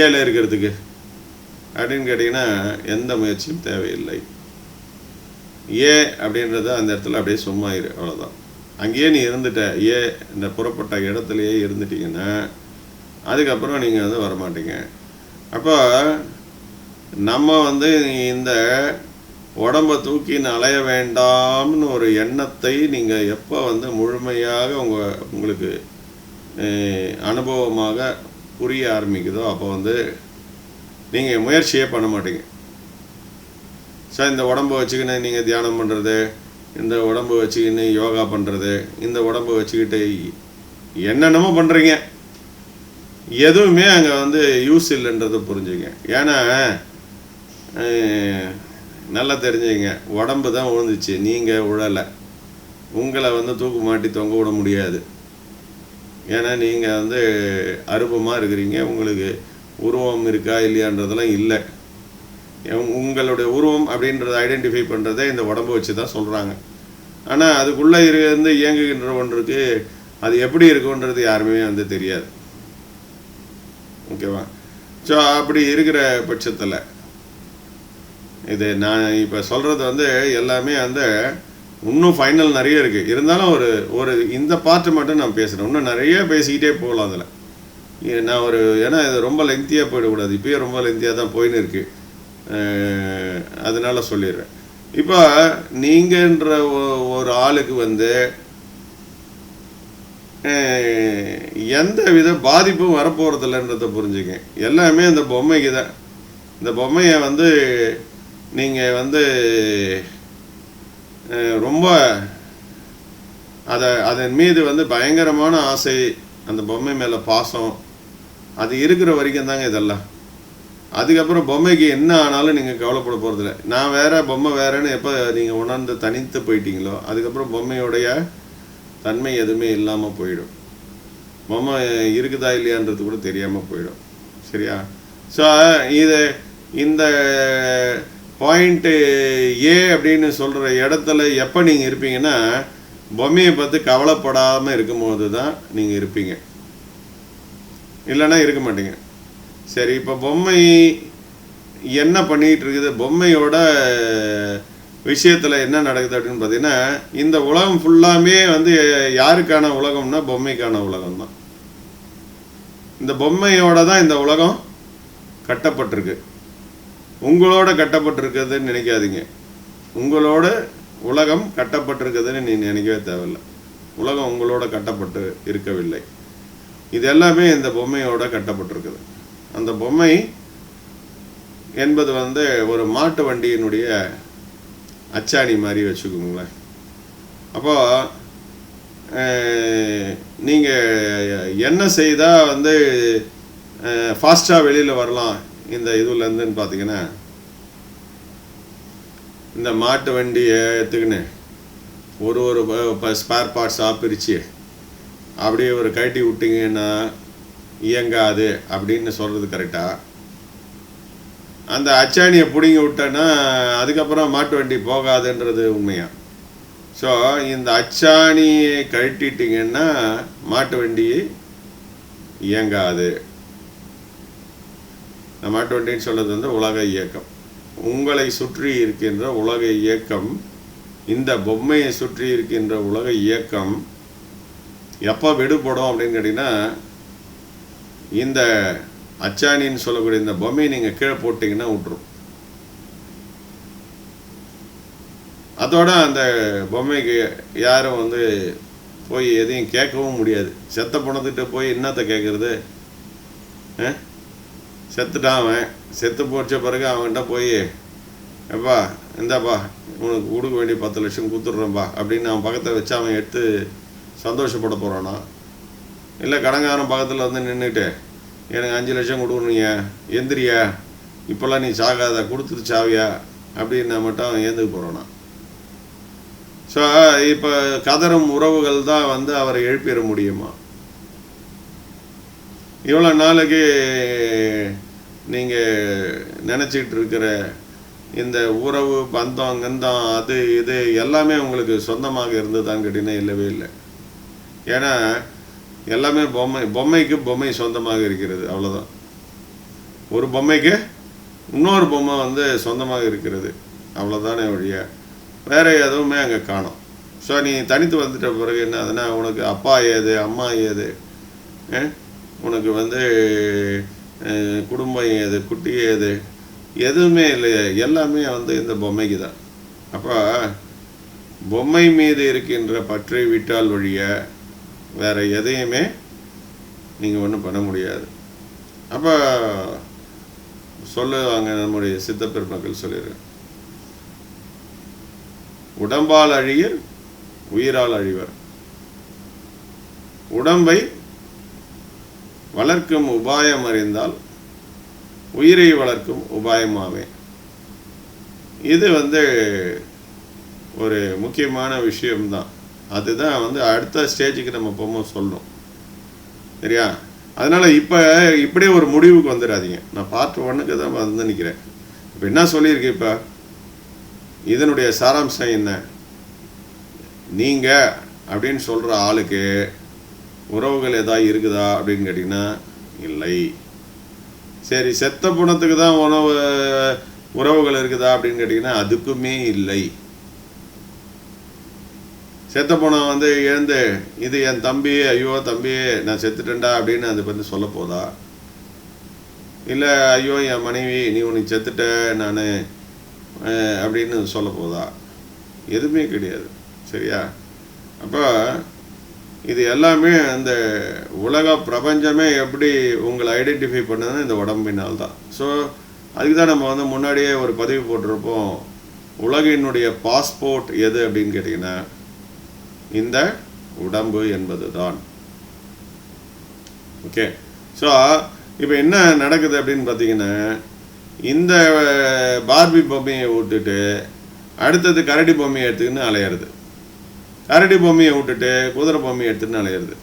ஏல இருக்கிறதுக்கு அப்படின்னு கேட்டிங்கன்னா, எந்த முயற்சியும் தேவையில்லை. ஏ அப்படின்றத அந்த இடத்துல அப்படியே சும்மா இரு, அவ்வளோதான். அங்கேயே நீ இருந்துட்ட, இந்த புறப்பட்ட இடத்துலையே இருந்துட்டிங்கன்னா அதுக்கப்புறம் நீங்கள் வந்து வரமாட்டீங்க. அப்போ நம்ம வந்து இந்த உடம்பை தூக்கின்னு அலைய வேண்டாம்னு ஒரு எண்ணத்தை நீங்கள் எப்போ வந்து முழுமையாக உங்களுக்கு அனுபவமாக புரிய ஆரம்பிக்குதோ அப்போ வந்து நீங்கள் முயற்சியே பண்ண மாட்டீங்க. ஸோ இந்த உடம்பை வச்சுக்கின்னு நீங்கள் தியானம் பண்ணுறது, இந்த உடம்பு வச்சுக்கின்னு யோகா பண்ணுறது, இந்த உடம்பை வச்சுக்கிட்டு என்னென்னமோ பண்ணுறீங்க, எதுவுமே அங்கே வந்து யூஸ் இல்லைன்றதை புரிஞ்சுங்க. ஏன்னா நல்லா தெரிஞ்சுங்க, உடம்பு தான் விழுந்துச்சு, நீங்கள் உழலை. உங்களை வந்து தூக்கு மாட்டி தொங்க விட முடியாது. ஏன்னா நீங்கள் வந்து அருபமாக இருக்கிறீங்க, உங்களுக்கு உருவம் இருக்கா இல்லையான்றதெல்லாம் இல்லை. உங்களுடைய உருவம் அப்படின்றத ஐடென்டிஃபை பண்ணுறதே இந்த உடம்பு வச்சு தான் சொல்கிறாங்க. ஆனால் அதுக்குள்ளே இருந்து இயங்குகின்ற ஒன்றுக்கு அது எப்படி இருக்குன்றது யாருமே வந்து தெரியாது. ஓகேவா? ஸோ அப்படி இருக்கிற பட்சத்தில் இது நான் இப்போ சொல்கிறது வந்து எல்லாமே வந்து இன்னும் ஃபைனல் நிறைய இருக்குது. இருந்தாலும் ஒரு இந்த பார்ட்டு மட்டும் நான் பேசுகிறேன். இன்னும் நிறைய பேசிக்கிட்டே போகலாம் அதில். நான் ஏன்னா இது ரொம்ப லென்த்தியாக போயிடக்கூடாது. இப்போயே ரொம்ப லென்த்தியாக தான் போயின்னு இருக்குது. அதனால் சொல்லிடுறேன். இப்போ நீங்கன்ற ஒரு ஆளுக்கு வந்து எந்த வித பாதிப்பும் வரப்போகிறதில்லன்றதை புரிஞ்சுங்க. எல்லாமே அந்த பொம்மைக்கு தான். இந்த பொம்மையை வந்து நீங்கள் வந்து ரொம்ப அதன் மீது வந்து பயங்கரமான ஆசை, அந்த பொம்மை மேலே பாசம், அது இருக்கிற வரைக்கும் தாங்க இதெல்லாம். அதுக்கப்புறம் பொம்மைக்கு என்ன ஆனாலும் நீங்கள் கவலைப்பட போகிறதில்ல. நான் வேறு பொம்மை வேறேன்னு எப்போ நீங்கள் உணர்ந்து தனித்து போயிட்டீங்களோ அதுக்கப்புறம் பொம்மையுடைய தன்மை எதுவுமே இல்லாமல் போயிடும். பொம்மை இருக்குதா இல்லையான்றது கூட தெரியாமல் போயிடும். சரியா? ஸோ இந்த பாயிண்ட்டு ஏ அப்படின்னு சொல்கிற இடத்துல எப்போ நீங்கள் இருப்பீங்கன்னா, பொம்மையை பார்த்து கவலைப்படாமல் இருக்கும்போது தான் நீங்கள் இருப்பீங்க. இல்லைன்னா இருக்க மாட்டீங்க. சரி, இப்போ பொம்மை என்ன பண்ணிகிட்டு இருக்குது, பொம்மையோட விஷயத்தில் என்ன நடக்குது அப்படின்னு பார்த்தீங்கன்னா, இந்த உலகம் ஃபுல்லாமே வந்து யாருக்கான உலகம்னா பொம்மைக்கான உலகம் தான். இந்த பொம்மையோட தான் இந்த உலகம் கட்டப்பட்டிருக்கு. உங்களோட கட்டப்பட்டிருக்குதுன்னு நினைக்காதீங்க. உங்களோட உலகம் கட்டப்பட்டிருக்குதுன்னு நீ நினைக்கவே தேவையில்லை. உலகம் உங்களோட கட்டப்பட்டு இருக்கவில்லை. இது எல்லாமே இந்த பொம்மையோட கட்டப்பட்டிருக்குது. அந்த பொம்மை என்பது வந்து ஒரு மாட்டு வண்டியினுடைய அச்சாணி மாதிரி வச்சுக்கோங்களேன். அப்போது நீங்கள் என்ன செய்தால் வந்து ஃபாஸ்ட்டாக வெளியில் வரலாம் இந்த இதுலேருந்துன்னு பார்த்தீங்கன்னா, இந்த மாட்டு வண்டியை எடுத்துக்கின்னு ஒரு ஸ்பேர் பார்ட்ஸாக பிரித்து அப்படியே ஒரு கட்டி விட்டிங்கன்னா இயங்காது அப்படின்னு சொல்கிறது கரெக்டாக? அந்த அச்சாணியை பிடிங்கி விட்டேன்னா அதுக்கப்புறம் மாட்டு வண்டி போகாதுன்றது உண்மையா? ஸோ இந்த அச்சாணியை கழட்டிட்டிங்கன்னா மாட்டு வண்டி இயங்காது. இந்த மாட்டு வண்டின்னு சொல்கிறது வந்து உலக இயக்கம். உங்களை சுற்றி இருக்கின்ற உலக இயக்கம், இந்த பொம்மையை சுற்றி இருக்கின்ற உலக இயக்கம் எப்போ விடுபடும் அப்படின்னு கேட்டிங்கன்னா, இந்த அச்சாணின்னு சொல்லக்கூடிய இந்த பொம்மையை நீங்கள் கீழே போட்டிங்கன்னா விட்டுரும். அதோட அந்த பொம்மைக்கு யாரும் வந்து போய் எதையும் கேட்கவும் முடியாது. செத்த பணத்துக்கிட்ட போய் என்னத்தை கேட்குறது? செத்துட்டான் அவன், செத்து போச்ச பிறகு அவன்கிட்ட போய் எப்பா இந்தாப்பா உனக்கு கொடுக்க வேண்டிய 10 லட்சம் கொடுத்துட்றேன்ப்பா அப்படின்னு அவன் பக்கத்தில் வச்சு அவன் எடுத்து சந்தோஷப்பட போகிறானா? இல்லை கடங்காரன் பக்கத்தில் வந்து நின்றுட்டு எனக்கு 5 லட்சம் கொடுக்கணுங்க, எந்திரியா, இப்போல்லாம் நீ சாகாத, கொடுத்துட்டு சாவியா அப்படின்னு மட்டும் அவன் ஏந்துக்கு போகிறானா? ஸோ இப்போ கதரும் உறவுகள் தான் வந்து அவரை எழுப்பிட முடியுமா? இவ்வளோ நாளைக்கு நீங்கள் நினச்சிக்கிட்டு இருக்கிற இந்த உறவு பந்தம் கந்தம் அது இது எல்லாமே உங்களுக்கு சொந்தமாக இருந்ததான்னு கேட்டிங்கன்னா இல்லவே இல்லை. ஏன்னா எல்லாமே பொம்மைக்கு பொம்மை சொந்தமாக இருக்கிறது, அவ்வளோதான். ஒரு பொம்மைக்கு இன்னொரு பொம்மை வந்து சொந்தமாக இருக்கிறது, அவ்வளோதானே ஒழிய வேறு எதுவுமே அங்கே காணோம். ஸோ நீ தனித்து வந்துட்ட பிறகு என்ன ஆகுதுன்னா, உனக்கு அப்பா ஏது, அம்மா ஏது, உனக்கு வந்து குடும்பம் ஏது, குட்டி ஏது, எதுவுமே இல்லையே, எல்லாமே வந்து இந்த பொம்மைக்கு தான். அப்போ பொம்மை மீது இருக்கின்ற பற்றை விட்டால் ஒழிய வேறு எதையுமே நீங்கள் ஒன்றும் பண்ண முடியாது. அப்போ சொல்லுவாங்க நம்முடைய சித்த பெருமக்கள் சொல்லிடுறேன், உடம்பால் அழியர் உயிரால் அழிவர். உடம்பை வளர்க்கும் உபாயம் அறிந்தால் உயிரை வளர்க்கும் உபாயமாவே. இது வந்து ஒரு முக்கியமான விஷயம்தான். அதுதான் வந்து அடுத்த ஸ்டேஜுக்கு நம்ம போகும்போது சொல்லணும், சரியா? அதனால் இப்போ இப்படியே ஒரு முடிவுக்கு வந்துடாதீங்க. நான் பார்ட் 1க்கு தான் வந்து நிற்கிறேன். இப்போ என்ன சொல்லியிருக்கேன், இப்போ இதனுடைய சாராம்சம் என்ன? நீங்கள் அப்படின்னு சொல்கிற ஆளுக்கு உறவுகள் எதாவது இருக்குதா அப்படின்னு கேட்டிங்கன்னா இல்லை. சரி, செத்த பணத்துக்கு தான் உறவுகள் இருக்குதா அப்படின்னு கேட்டிங்கன்னா அதுக்குமே இல்லை. செத்த பணம் வந்து எழுந்து இது என் தம்பி, ஐயோ தம்பி நான் செத்துட்டேன்டா அப்படின்னு அது வந்து சொல்ல போதா? இல்லை ஐயோ என் மனைவி நீ உனக்கு செத்துட்ட நான் அப்படின்னு சொல்ல போதா? எதுவுமே கிடையாது, சரியா? அப்போ இது எல்லாமே அந்த உலக பிரபஞ்சமே எப்படி உங்களை ஐடென்டிஃபை பண்ணதுன்னா இந்த உடம்பினால் தான். ஸோ அதுக்கு தான் நம்ம வந்து முன்னாடியே ஒரு பதிவு போட்டிருப்போம், உலகினுடைய பாஸ்போர்ட் எது அப்படின்னு கேட்டிங்கன்னா இந்த உடம்பு என்பது தான். ஓகே, ஸோ இப்போ என்ன நடக்குது அப்படின்னு பார்த்தீங்கன்னா, இந்த பார்பி பொம்மையை விட்டுட்டு அடுத்தது கரடி பொம்மையை எடுத்துக்கின்னு அலையிறது, கரடி பொம்மையை விட்டுட்டு குதிரை பொம்மையை எடுத்துக்கின்னு அலையிறது.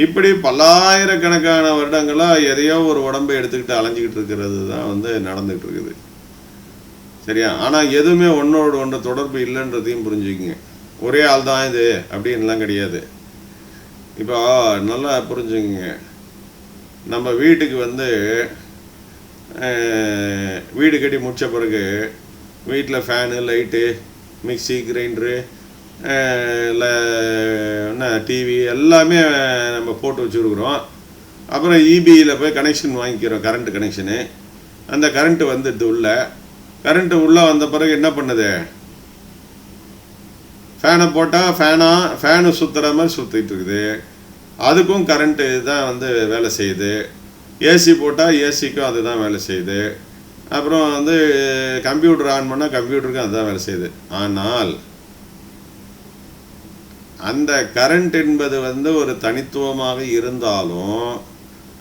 இப்படி பல்லாயிரக்கணக்கான வருடங்களாக எதையோ ஒரு உடம்பை எடுத்துக்கிட்டு அலைஞ்சிக்கிட்டு இருக்கிறது தான் வந்து நடந்துகிட்டு இருக்குது, சரியா? ஆனால் எதுவுமே ஒன்றோடு ஒன்று தொடர்பு இல்லைன்றதையும் புரிஞ்சுக்கிங்க. ஒரே ஆள் தான் இது அப்படின்லாம் கிடையாது. இப்போ நல்லா புரிஞ்சுக்கிங்க, நம்ம வீட்டுக்கு வந்து வீடு கட்டி முடித்த பிறகு வீட்டில் ஃபேனு, லைட்டு, மிக்சி, கிரைண்டரு, இல்லை என்ன டிவி எல்லாமே நம்ம போட்டு வச்சுருக்குறோம். அப்புறம் இபியில் போய் கனெக்ஷன் வாங்கிக்கிறோம், கரண்ட்டு கனெக்ஷனு. அந்த கரண்ட்டு வந்துடுது உள்ளே. கரண்ட்டு உள்ளே வந்த பிறகு என்ன பண்ணுது? ஃபேனை போட்டால் ஃபேனு சுற்றுற மாதிரி சுற்றிட்டு இருக்குது, அதுக்கும் கரண்ட்டு தான் வந்து வேலை செய்யுது. ஏசி போட்டால் ஏசிக்கும் அது தான் வேலை செய்யுது. அப்புறம் வந்து கம்ப்யூட்டர் ஆன் பண்ணால் கம்ப்யூட்டருக்கும் அதுதான் வேலை செய்யுது. ஆனால் அந்த கரண்ட் என்பது வந்து ஒரு தனித்துவமாக இருந்தாலும்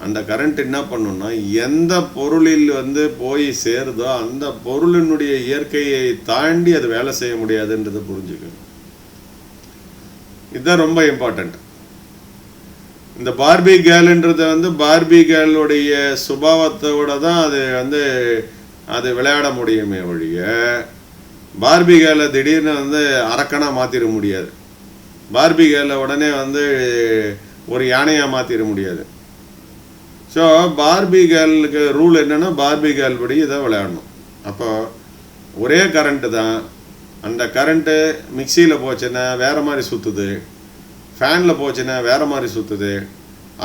அந்த கரண்ட் என்ன பண்ணுன்னா எந்த பொருளில் வந்து போய் சேருதோ அந்த பொருளினுடைய இயற்கையை தாண்டி அது வேலை செய்ய முடியாதுன்றதை புரிஞ்சுக்கணும். இதுதான் ரொம்ப இம்பார்ட்டண்ட். இந்த பார்பி கேர்ள்ன்றத வந்து பார்பி கேர்ளுடைய சுபாவத்தோட தான் அது வந்து அது விளையாட முடியுமே ஒழிய பார்பி கேர்ளை திடீர்னு வந்து அரக்கனாக மாற்றிட முடியாது. பார்பி கேர்ளை உடனே வந்து ஒரு யானையாக மாற்றிட முடியாது. ஸோ பார்பி கேர்ளுக்கு ரூல் என்னென்னா பார்பி கேர்ள் படி இதை விளையாடணும். அப்போ ஒரே கரண்ட்டு தான். அந்த கரண்ட்டு மிக்சியில் போச்சுன்னா வேறு மாதிரி சுற்றுது, ஃபேனில் போச்சுன்னா வேறு மாதிரி சுற்றுது.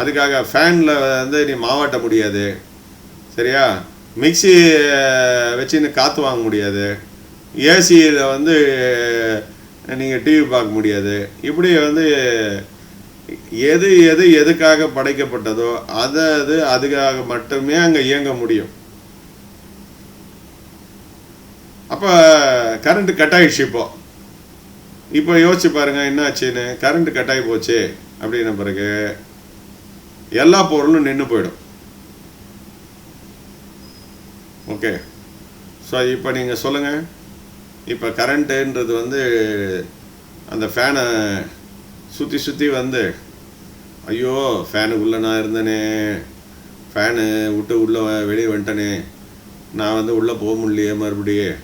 அதுக்காக ஃபேனில் வந்து நீ மாவாட்ட முடியாது, சரியா? மிக்சி வச்சுன்னு காற்று வாங்க முடியாது, ஏசியில் வந்து நீங்கள் டிவி பார்க்க முடியாது. இப்படி வந்து எது எது எதுக்காக படைக்கப்பட்டதோ அதுக்காக மட்டுமே அங்கே இயங்க முடியும். அப்போ கரண்ட்டு கட் ஆகிடுச்சு. இப்போ யோசிச்சு பாருங்கள் என்ன ஆச்சுன்னு. கரண்ட்டு கட் ஆகி போச்சு அப்படின்ன பிறகு எல்லா பொருளும் நின்று போயிடும். ஓகே, ஸோ இப்போ நீங்கள் சொல்லுங்கள், இப்போ கரண்ட்டுன்றது வந்து அந்த ஃபேனை சுற்றி சுற்றி வந்து ஐயோ ஃபேனுக்குள்ளே நான் இருந்தேனே, ஃபேனு விட்டு உள்ளே வெளியே வந்துட்டேனே, நான் வந்து உள்ளே போக முடியலையே, மறுபடியும்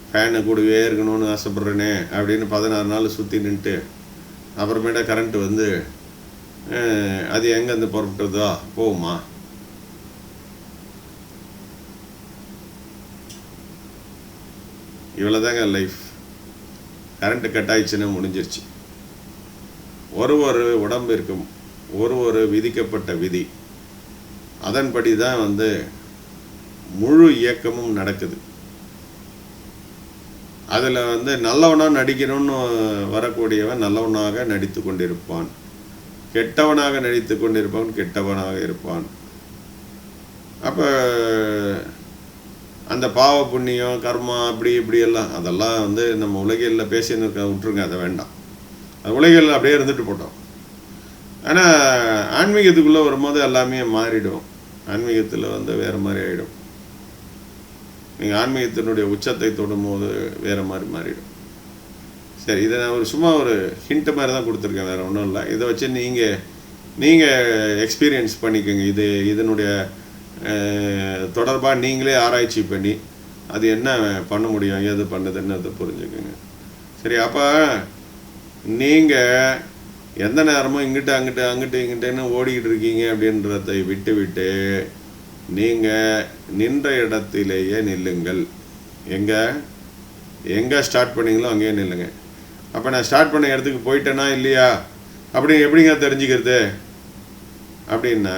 ஃபேனை கூடவே இருக்கணும்னு ஆசைப்பட்றேனே அப்படின்னு 14 நாள் சுற்றி நின்றுட்டு அப்புறமேட்டா கரண்ட்டு வந்து அது எங்கேருந்து புறப்பட்டதோ போகுமா? இவ்வளோதாங்க லைஃப். கரண்ட்டு கட் ஆயிடுச்சுன்னா முடிஞ்சிருச்சு. ஒரு உடம்பிற்கும் ஒரு விதிக்கப்பட்ட விதி, அதன்படி தான் வந்து முழு இயக்கமும் நடக்குது. அதில் வந்து நல்லவனாக நடிக்கணும்னு வரக்கூடியவன் நல்லவனாக நடித்து கொண்டிருப்பான், கெட்டவனாக நடித்து கொண்டிருப்பவன் கெட்டவனாக இருப்பான். அப்போ அந்த பாவ புண்ணியம் கர்மா அப்படி இப்படியெல்லாம் அதெல்லாம் வந்து நம்ம உலகில் பேசின்னு இருக்க விட்டுருங்க, அதை வேண்டாம். அது உலகில் அப்படியே இருந்துட்டு போட்டோம். ஆனால் ஆன்மீகத்துக்குள்ளே வரும்போது எல்லாமே மாறிடும். ஆன்மீகத்தில் வந்து வேறு மாதிரி ஆகிடும். நீங்கள் ஆன்மீகத்தினுடைய உச்சத்தை தொடும்போது வேறு மாதிரி மாறிடும். சரி, இதை நான் சும்மா ஒரு ஹிண்ட் மாதிரி தான் கொடுத்துருக்கேன், வேறு ஒன்றும் இல்லை. இதை வச்சு நீங்கள் எக்ஸ்பீரியன்ஸ் பண்ணிக்கோங்க. இதனுடைய தொடர்பாக நீங்களே ஆராய்ச்சி பண்ணி அது என்ன பண்ண முடியும், எது பண்ணுதுன்னு அதை புரிஞ்சுக்கோங்க. சரி, அப்போ நீங்கள் எந்த நேரமும் இங்கிட்டுன்னு ஓடிக்கிட்டு இருக்கீங்க அப்படின்றதை விட்டு நீங்கள் நின்ற இடத்திலேயே நில்லுங்கள். எங்கே ஸ்டார்ட் பண்ணிங்களோ அங்கேயே நில்லுங்க. அப்போ நான் ஸ்டார்ட் பண்ண இடத்துக்கு போயிட்டேனா இல்லையா அப்படி எப்படிங்க தெரிஞ்சுக்கிறது அப்படின்னா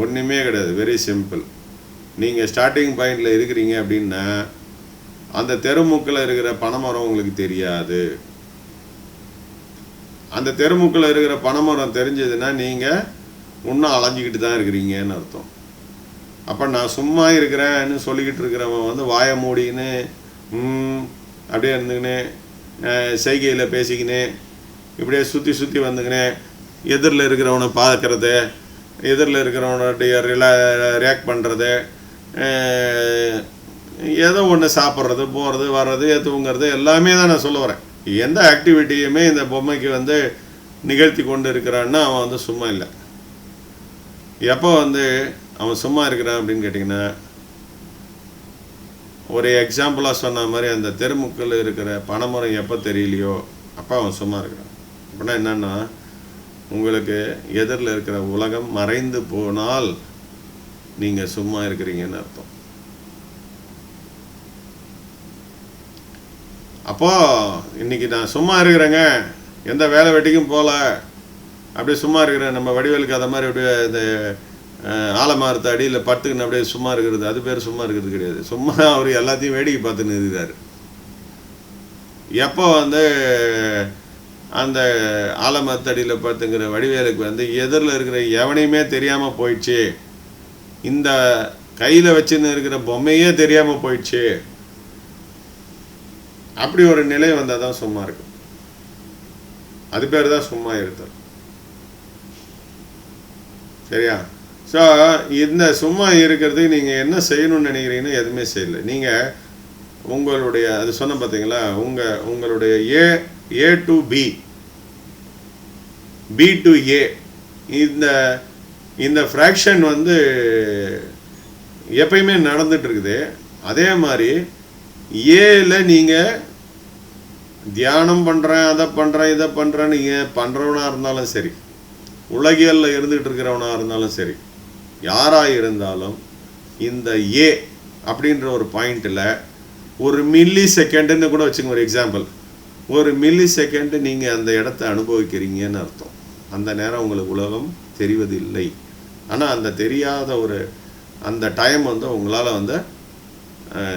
ஒன்றுமே கிடையாது. Very simple. நீங்கள் ஸ்டார்டிங் பாயிண்டில் இருக்கிறீங்க அப்படின்னா அந்த தெருமுக்கில் இருக்கிற பனைமரம் உங்களுக்கு தெரியாது. அந்த தெருமுக்கில் இருக்கிற பனைமரம் தெரிஞ்சதுன்னா நீங்கள் இன்னும் அலைஞ்சிக்கிட்டு தான் இருக்கிறீங்கன்னு அர்த்தம். அப்போ நான் சும்மா இருக்கிறேன்னு சொல்லிக்கிட்டு இருக்கிறவன் வந்து வாயை மூடின்னு அப்படியே இருந்துக்கினே செய்கையில் பேசிக்கினே இப்படியே சுற்றி வந்துக்கினே எதிரில் இருக்கிறவனை பார்க்குறது, எதிரில் இருக்கிறவனுடைய ரியாக்ட் பண்ணுறது, ஏதோ ஒன்று சாப்பிட்றது, போகிறது, வர்றது, தூங்கிறது எல்லாமே தான் நான் சொல்ல வரேன். எந்த ஆக்டிவிட்டியுமே இந்த பொம்மைக்கு வந்து நிகழ்த்தி கொண்டு இருக்கிறான்னா அவன் வந்து சும்மா இல்லை. எப்போ வந்து அவன் சும்மா இருக்கிறான் அப்படின்னு கேட்டிங்கன்னா, ஒரு எக்ஸாம்பிளாக சொன்ன மாதிரி அந்த தெருமுக்கில் இருக்கிற பனைமரம் எப்போ தெரியலையோ அப்போ அவன் சும்மா இருக்கிறான். அப்படின்னா என்னென்னா, உங்களுக்கு எதிரில் இருக்கிற உலகம் மறைந்து போனால் நீங்கள் சும்மா இருக்கிறீங்கன்னு அர்த்தம். அப்போது இன்றைக்கி நான் சும்மா இருக்கிறேங்க, எந்த வேலை வெட்டிக்கும் போகல, அப்படியே சும்மா இருக்கிறேன். நம்ம வடிவேலுக்கு அதை மாதிரி அப்படியே இந்த ஆலமரத்து அடியில் படுத்துக்கின்னு அப்படியே சும்மா இருக்கிறது, அது பேர் சும்மா இருக்கிறது கிடையாது. சும்மா அவர் எல்லாத்தையும் வேடிக்கை பார்த்துன்னு இருக்கிறார். எப்போ வந்து அந்த ஆலமரத்து அடியில் படுத்துங்கிற வடிவேலுக்கு வந்து எதிரில் இருக்கிற எவனையுமே தெரியாமல் போயிடுச்சு, இந்த கையில் வச்சுன்னு இருக்கிற பொம்மையே தெரியாமல் போயிடுச்சு, அப்படி ஒரு நிலை வந்தால் தான் சும்மா இருக்கு. அது பேர் தான் சும்மா இருத்தல். சரியா? ஸோ இந்த சும்மா இருக்கிறதுக்கு நீங்கள் என்ன செய்யணும்னு நினைக்கிறீங்கன்னா எதுவுமே செய்யலை. நீங்கள் உங்களுடைய அது சொன்ன பார்த்தீங்களா, உங்களுடைய A to B, B to A, இந்த ஃப்ராக்ஷன் வந்து எப்பயுமே நடந்துட்டு இருக்குது. அதே மாதிரி ஏல நீங்கள் தியானம் பண்ணுறேன், அதை பண்ணுறேன், இதை பண்ணுறேன்னு நீங்கள் பண்ணுறவனாக இருந்தாலும் சரி, உலகியலில் இருந்துகிட்டு இருக்கிறவனாக இருந்தாலும் சரி, யாராக இருந்தாலும் இந்த ஏ அப்படின்ற ஒரு பாயிண்டில் ஒரு மில்லி செகண்டுன்னு கூட வச்சுங்க. ஒரு எக்ஸாம்பிள், ஒரு மில்லி செகண்டு நீங்கள் அந்த இடத்த அனுபவிக்கிறீங்கன்னு அர்த்தம். அந்த நேரம் உங்களுக்கு உலகம் தெரிவதில்லை. ஆனால் அந்த தெரியாத ஒரு அந்த டைம் வந்து உங்களால் வந்து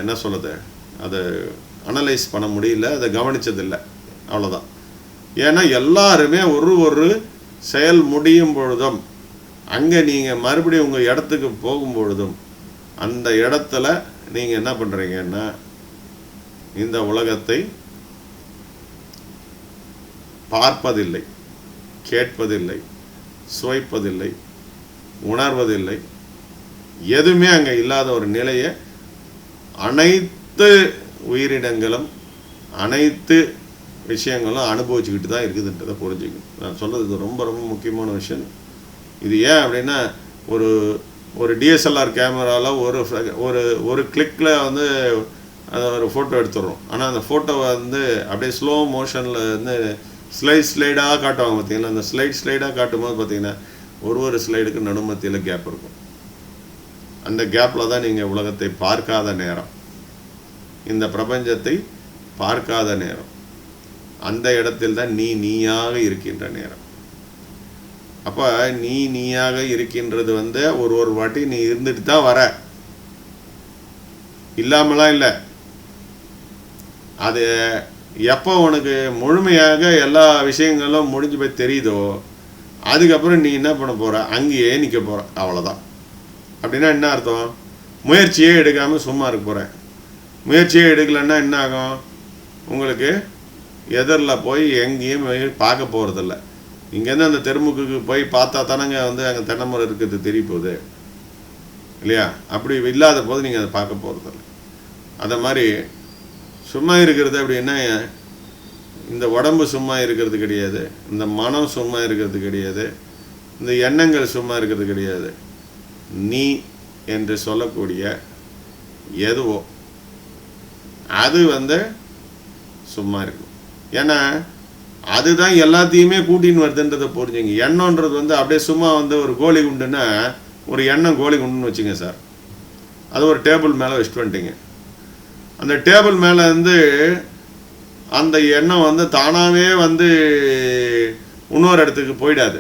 என்ன சொல்கிறது, அதை அனலைஸ் பண்ண முடியல, அதை கவனித்ததில்லை, அவ்வளோதான். ஏன்னா எல்லாருமே ஒரு செயல் முடியும் பொழுதும் அங்கே நீங்கள் மறுபடியும் உங்கள் இடத்துக்கு போகும்பொழுதும் அந்த இடத்துல நீங்கள் என்ன பண்ணுறீங்கன்னா இந்த உலகத்தை பார்ப்பதில்லை, கேட்பதில்லை, சுவைப்பதில்லை, உணர்வதில்லை. எதுவுமே அங்கே இல்லாத ஒரு நிலையை அனைத்து உயிரினங்களும் அனைத்து விஷயங்களும் அனுபவிச்சுக்கிட்டு தான் இருக்குதுன்றதை புரிஞ்சுக்கணும். நான் சொல்கிறது இது ரொம்ப ரொம்ப முக்கியமான விஷயம். இது ஏன் அப்படின்னா, ஒரு டிஎஸ்எல்ஆர் கேமராவில் ஒரு கிளிக்கில் வந்து அதை ஒரு ஃபோட்டோ எடுத்துடுறோம். ஆனால் அந்த ஃபோட்டோவை வந்து அப்படியே ஸ்லோ மோஷனில் வந்து ஸ்லைடாக காட்டுவாங்க பார்த்தீங்கன்னா. அந்த ஸ்லைடாக காட்டும்போது பார்த்தீங்கன்னா ஒரு ஸ்லைடுக்கு நடுமத்தியில் கேப் இருக்கும். அந்த கேப்பில் தான் நீங்கள் உலகத்தை பார்க்காத நேரம், இந்த பிரபஞ்சத்தை பார்க்காத நேரம், அந்த இடத்தில் தான் நீயாக இருக்கின்ற நேரம். அப்போ நீயாக இருக்கின்றது வந்து ஒரு வாட்டி நீ இருந்துட்டு தான் வர, இல்லாமலாம் இல்லை. அது எப்போ உனக்கு முழுமையாக எல்லா விஷயங்களும் முடிஞ்சு போய் தெரியுதோ அதுக்கப்புறம் நீ என்ன பண்ண போகிற, அங்கேயே நிற்க போகிற, அவ்வளோதான். அப்படின்னா என்ன அர்த்தம்? முயற்சியே எடுக்காமல் சும்மா இருக்க போகிறேன். முயற்சியே எடுக்கலைன்னா என்ன ஆகும்? உங்களுக்கு எதிரில் போய் எங்கேயும் பார்க்க போகிறதில்ல. இங்கேருந்து அந்த தெருமுக்கு போய் பார்த்தா தானங்க வந்து அங்கே தென்னைமரம் இருக்கிறது தெரிய போகுது இல்லையா? அப்படி இல்லாத போது நீங்கள் அதை பார்க்க போகிறதில்ல. அதை மாதிரி சும்மா இருக்கிறது அப்படின்னா இந்த உடம்பு சும்மா இருக்கிறது கிடையாது, இந்த மனம் சும்மா இருக்கிறது கிடையாது, இந்த எண்ணங்கள் சும்மா இருக்கிறது கிடையாது. நீ என்று சொல்லக்கூடிய எதுவோ அது வந்து சும்மா இருக்கும். ஏன்னா அதுதான் எல்லாத்தையுமே கூட்டின்னு வருதுன்றதை புரிஞ்சுங்க. எண்ணம்ன்றது வந்து அப்படியே சும்மா வந்து ஒரு கோழி குண்டுன்னா, ஒரு எண்ணம் கோழி குண்டுன்னு வச்சுங்க சார், அது ஒரு டேபிள் மேலே வச்சுட்டு வந்துட்டீங்க. அந்த டேபிள் மேலே வந்து அந்த எண்ணம் வந்து தானாகவே வந்து இன்னொரு இடத்துக்கு போயிடாது.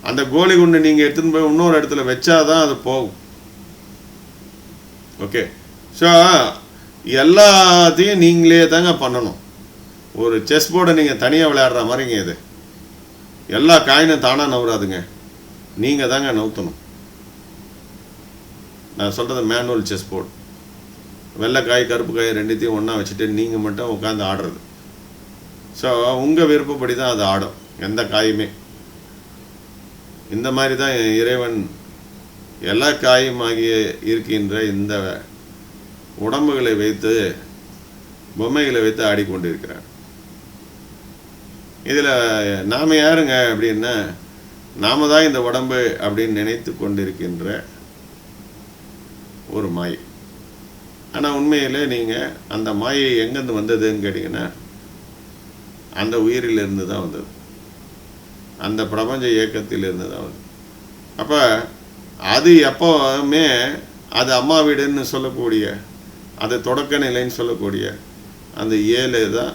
அந்த கோழி குண்டு நீங்கள் எடுத்துன்னு போய் இன்னொரு இடத்துல வச்சாதான் அது போகும். ஓகே, ஸோ எல்லாத்தையும் நீங்களே தாங்க பண்ணணும். ஒரு செஸ் போர்டை நீங்கள் தனியாக விளையாடுற மாதிரிங்க. இது எல்லா காயினும் தானாக நவுறாதுங்க, நீங்கள் தாங்க நவுத்தணும். நான் சொல்கிறது மேனுவல் செஸ் போர்டு. வெள்ளை காய் கருப்பு காய் ரெண்டுத்தையும் ஒன்றா வச்சுட்டு நீங்கள் மட்டும் உட்காந்து ஆடுறது. ஸோ உங்கள் விருப்பப்படி தான் அது ஆடும் எந்த காயுமே. இந்த மாதிரி தான் இறைவன் எல்லா காயுமாகிய இருக்கின்ற இந்த உடம்புகளை வைத்து பொம்மைகளை வைத்து ஆடிக்கொண்டிருக்கிறார். இதில் நாம் யாருங்க அப்படின்னா, நாம தான் இந்த உடம்பு அப்படின்னு நினைத்து கொண்டிருக்கின்ற ஒரு மாயை. ஆனால் உண்மையிலே நீங்கள் அந்த மாயை எங்கேருந்து வந்ததுன்னு கேட்டிங்கன்னா, அந்த உயிரிலிருந்து தான் வந்தது, அந்த பிரபஞ்ச இயக்கத்திலிருந்து தான் வந்தது. அப்போ அது எப்போவுமே அது அம்மா வீடுன்னு சொல்லக்கூடிய, அது தொடக்க நிலைன்னு சொல்லக்கூடிய அந்த ஏழு தான்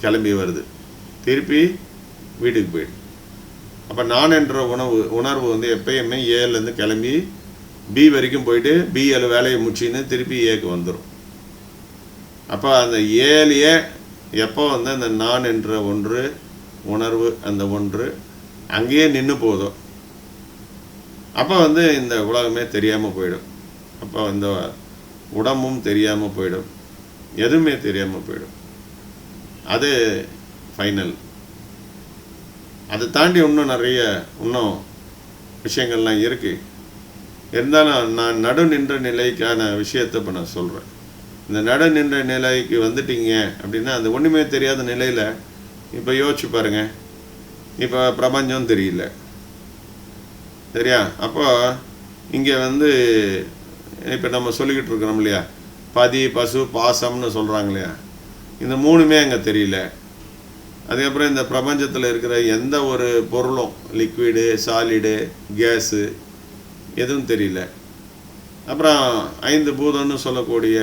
கிளம்பி வருது, திருப்பி வீட்டுக்கு போயிடு. அப்போ நான் என்ற உணர்வு வந்து எப்பயுமே ஏலேருந்து கிளம்பி பி வரைக்கும் போயிட்டு பிஏல வேலையை முடிச்சின்னு திருப்பி ஏக்கு வந்துடும். அப்போ அந்த ஏழையே எப்போ வந்து அந்த நான் என்ற ஒன்று உணர்வு, அந்த ஒன்று அங்கேயே நின்று போதும், அப்போ வந்து இந்த உலகமே தெரியாமல் போயிடும். அப்போ இந்த உடம்பும் தெரியாமல் போயிடும், எதுவுமே தெரியாமல் போயிடும். அது ஃபைனல். அதை தாண்டி இன்னும் நிறைய இன்னும் விஷயங்கள்லாம் இருக்குது. இருந்தாலும் நான் நடு நின்ற நிலைக்கான விஷயத்தை இப்போ நான் சொல்கிறேன். இந்த நடு நின்ற நிலைக்கு வந்துட்டீங்க அப்படின்னா அந்த ஒன்றுமே தெரியாத நிலையில் இப்போ யோசிச்சு பாருங்கள். இப்போ பிரபஞ்சம் தெரியல, சரியா? அப்போ இங்கே இப்போ நம்ம சொல்லிக்கிட்டு இருக்கிறோம் இல்லையா, பதி பசு பாசம்னு சொல்கிறாங்க இல்லையா, இந்த மூணுமே அங்கே தெரியல. அதுக்கப்புறம் இந்த பிரபஞ்சத்தில் இருக்கிற எந்த ஒரு பொருளும், லிக்விடு, சாலிடு, கேஸு எதுவும் தெரியல. அப்புறம் 5 பூதம்னு சொல்லக்கூடிய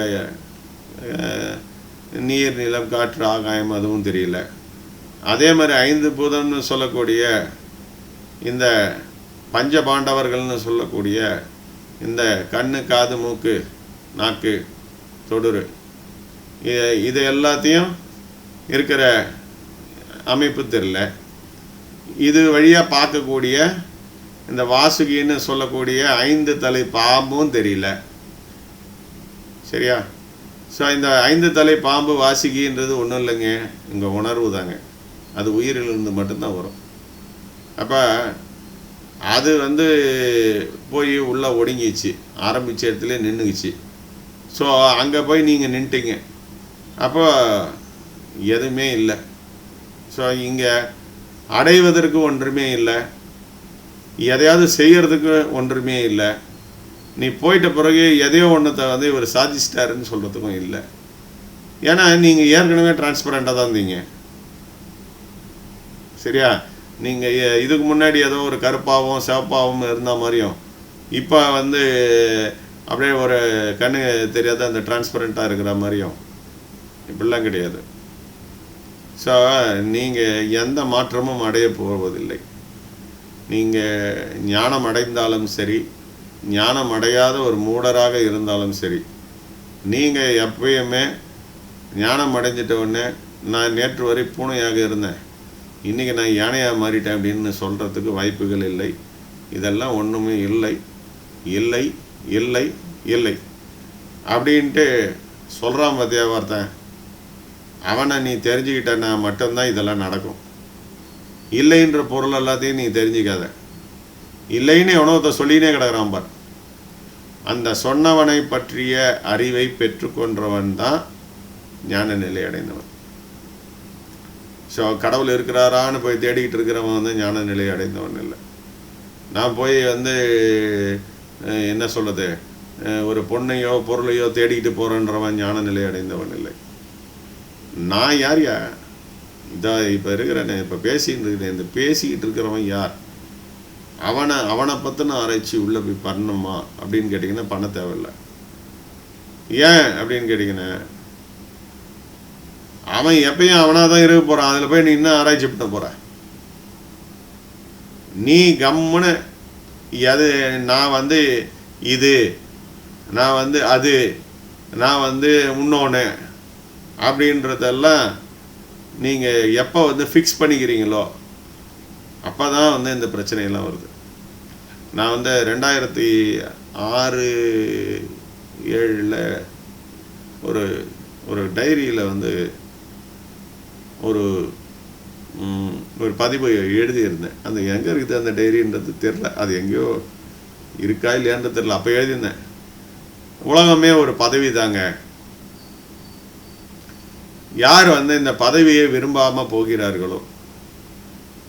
நீர், நிலம், காற்று, ஆகாயம் அதுவும் தெரியல. அதே மாதிரி 5 பூதம்னு சொல்லக்கூடிய இந்த பஞ்ச பாண்டவர்கள்னு சொல்லக்கூடிய இந்த கண்ணு, காது, மூக்கு, நாக்கு, தொடுறு, இது எல்லாத்தையும் இருக்கிற அமைப்பு தெரியல. இது வழியாக பார்க்கக்கூடிய இந்த வாசுகின்னு சொல்லக்கூடிய 5 தலை பாம்பும் தெரியல, சரியா? ஸோ இந்த 5 தலை பாம்பு வாசுகின்றது ஒன்றும் இல்லைங்க, இங்கே உணர்வு தாங்க. அது உயிரிலிருந்து மட்டும்தான் வரும். அப்போ அது போய் உள்ளே ஒடுங்கிச்சு, ஆரம்பித்த இடத்துல நின்றுக்குச்சு. ஸோ அங்கே போய் நீங்கள் நின்ட்டீங்க, அப்போ எதுவுமே இல்லை. ஸோ இங்கே அடைவதற்கு ஒன்றுமே இல்லை, எதையாவது செய்கிறதுக்கு ஒன்றுமே இல்லை. நீ போயிட்ட பிறகு எதையோ ஒன்றத்தை இவர் சாதிச்சிட்டாருன்னு சொல்கிறதுக்கும் இல்லை. ஏன்னா நீங்கள் ஏற்கனவே டிரான்ஸ்பரண்ட்டாக தான் இருந்தீங்க, சரியா? நீங்கள் இதுக்கு முன்னாடி ஏதோ ஒரு கருப்பாகவும் சிவப்பாகவும் இருந்த மாதிரியும் இப்போ அப்படியே ஒரு கண்ணு தெரியாத அந்த டிரான்ஸ்பரண்ட்டாக இருக்கிற மாதிரியும் இப்படிலாம் கிடையாது. ஸோ நீங்கள் எந்த மாற்றமும் அடைய போவதில்லை. நீங்கள் ஞானம் அடைந்தாலும் சரி, ஞானம் அடையாத ஒரு மூடராக இருந்தாலும் சரி, நீங்கள் எப்பயுமே ஞானம் அடைஞ்சிட்ட உடனே நான் நேற்று வரை பூனையாக இருந்தேன், இன்றைக்கி நான் யானையாக மாறிட்டேன் அப்படின்னு சொல்கிறதுக்கு வாய்ப்புகள் இல்லை. இதெல்லாம் ஒன்றுமே இல்லை, இல்லை, இல்லை, இல்லை அப்படின்ட்டு சொல்கிறான் பார்த்தியா வார்த்தை. அவனை நீ தெரிஞ்சுக்கிட்டனா மட்டும்தான் இதெல்லாம் நடக்கும். இல்லைன்ற பொருள் எல்லாத்தையும் நீ தெரிஞ்சிக்காத. இல்லைன்னு எவனோத்த சொல்லினே கிடக்கிறான் பார். அந்த சொன்னவனை பற்றிய அறிவை பெற்றுக்கொண்டவன் தான் ஞான நிலை அடைந்தவன். ஸோ கடவுள் இருக்கிறாரான்னு போய் தேடிக்கிட்டு இருக்கிறவன் ஞான நிலை அடைந்தவன் இல்லை. நான் போய் என்ன சொல்கிறது, ஒரு பொண்ணையோ பொருளையோ தேடிக்கிட்டு போகிறன்றவன் ஞான நிலை அடைந்தவன் இல்லை. நான் யார்யா? இப்போ இருக்கிறேன், இப்போ பேசிக்கிட்டு இருக்கிறேன், இந்த பேசிக்கிட்டு இருக்கிறவன் யார்? அவனை பற்றின ஆராய்ச்சி உள்ளே போய் பண்ணணுமா அப்படின்னு கேட்டிங்கன்னா பண்ண தேவையில்லை. ஏன் அப்படின்னு கேட்டிங்கன்னா அவன் எப்பயும் அவனாக தான் இருக்க போகிறான். அதில் போய் நீ இன்னும் ஆராய்ச்சி பண்ண போகிற? நீ கம்முன்னு அது நான் இது, நான் அது, நான் இன்னொன்று அப்படின்றதெல்லாம் நீங்கள் எப்போ ஃபிக்ஸ் பண்ணிக்கிறீங்களோ அப்போ தான் இந்த பிரச்சனையெல்லாம் வருது. நான் 2006-07 ஒரு ஒரு டைரியில் ஒரு ஒரு பதிவு எழுதியிருந்தேன். அந்த எங்கே இருக்குது அந்த டைரின்றது தெரில, அது எங்கேயோ இருக்கா இல்லையான்றது தெரில. அப்போ எழுதியிருந்தேன், உலகமே ஒரு பதவி தாங்க, யார் இந்த பதவியை விரும்பாமல் போகிறார்களோ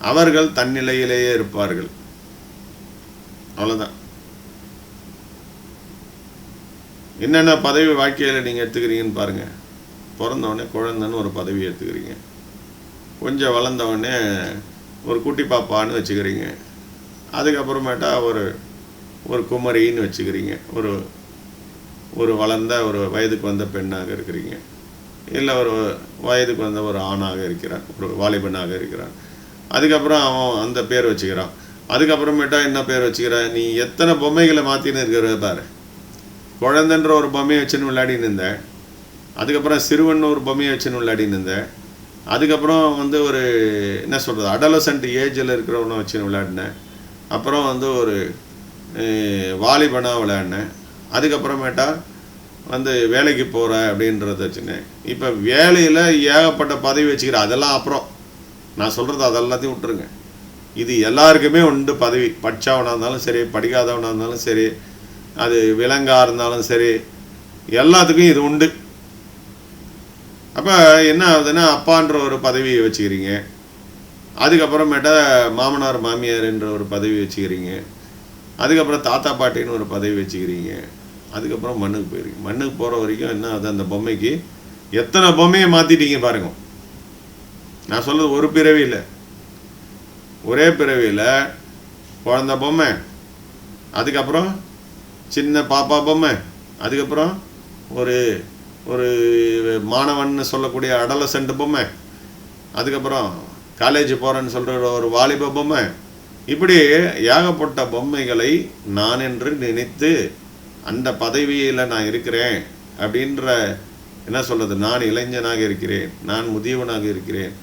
அவர்கள் தன்னிலையிலேயே இருப்பார்கள். அவ்வளோதான். என்னென்ன பதவி வாழ்க்கையில் நீங்கள் எடுத்துக்கிறீங்கன்னு பாருங்கள். பிறந்தவொடனே குழந்தைன்னு ஒரு பதவி எடுத்துக்கிறீங்க, கொஞ்சம் வளர்ந்தவொடனே ஒரு குட்டி பாப்பான்னு வச்சுக்கிறீங்க, அதுக்கப்புறமேட்டா ஒரு குமரின்னு வச்சுக்கிறீங்க, ஒரு வளர்ந்த ஒரு வயதுக்கு வந்த பெண்ணாக இருக்கிறீங்க, இல்லை ஒரு வயதுக்கு வந்த ஒரு ஆணாக இருக்கிறான், ஒரு வாலிபனாக இருக்கிறான். அதுக்கப்புறம் அவன் அந்த பேர் வச்சுக்கிறான். அதுக்கப்புறமேட்டா என்ன பேர் வச்சுக்கிறான்? நீ எத்தனை பொம்மைகளை மாற்றின்னு இருக்கிற பாரு. குழந்தைன்ற ஒரு பொம்மையை வச்சுன்னு விளையாடின்னு இருந்தேன், அதுக்கப்புறம் சிறுவன் ஒரு பொம்மையை வச்சுன்னு விளையாடின்னு இருந்தேன், அதுக்கப்புறம் ஒரு என்ன சொல்கிறது அடலசன்ட் ஏஜில் இருக்கிறவனை வச்சுன்னு விளையாடினேன், அப்புறம் ஒரு வாலிபனாக விளையாடினேன், அதுக்கப்புறமேட்டா வேலைக்கு போகிற அப்படின்றத வச்சுனேன். இப்போ வேலையில் ஏகப்பட்ட பதவி வச்சுக்கிறேன். அதெல்லாம் அப்புறம் நான் சொல்கிறது அதெல்லாத்தையும் விட்டுருங்க. இது எல்லாருக்குமே உண்டு பதவி. படித்தவனாக இருந்தாலும் சரி, படிக்காதவனாக இருந்தாலும் சரி, அது விலங்காக இருந்தாலும் சரி, எல்லாத்துக்கும் இது உண்டு. அப்போ என்ன ஆகுதுன்னா, அப்பான்ற ஒரு பதவியை வச்சுக்கிறீங்க, அதுக்கப்புறமேட்டா மாமனார் மாமியார்ன்ற ஒரு பதவி வச்சுக்கிறீங்க, அதுக்கப்புறம் தாத்தா பாட்டின்னு ஒரு பதவி வச்சுக்கிறீங்க, அதுக்கப்புறம் மண்ணுக்கு போயிருக்கீங்க. மண்ணுக்கு போகிற வரைக்கும் என்ன ஆகுது, அந்த பொம்மைக்கு எத்தனை பொம்மையை மாற்றிட்டீங்க பாருங்க. நான் சொல்கிறது ஒரு பிறவி இல்லை, ஒரே பிறவியில் குழந்த பொம்மை, அதுக்கப்புறம் சின்ன பாப்பா பொம்மை, அதுக்கப்புறம் ஒரு ஒரு மாணவன் சொல்லக்கூடிய அடலசென்ட் பொம்மை, அதுக்கப்புறம் காலேஜ் போகிறேன்னு சொல்கிற ஒரு வாலிப பொம்மை, இப்படி ஏகப்பட்ட பொம்மைகளை நான் என்று நினைத்து அந்த பதவியில் நான் இருக்கிறேன் அப்படின்ற என்ன சொல்கிறது, நான் இளைஞனாக இருக்கிறேன், நான் முதியவனாக இருக்கிறேன்,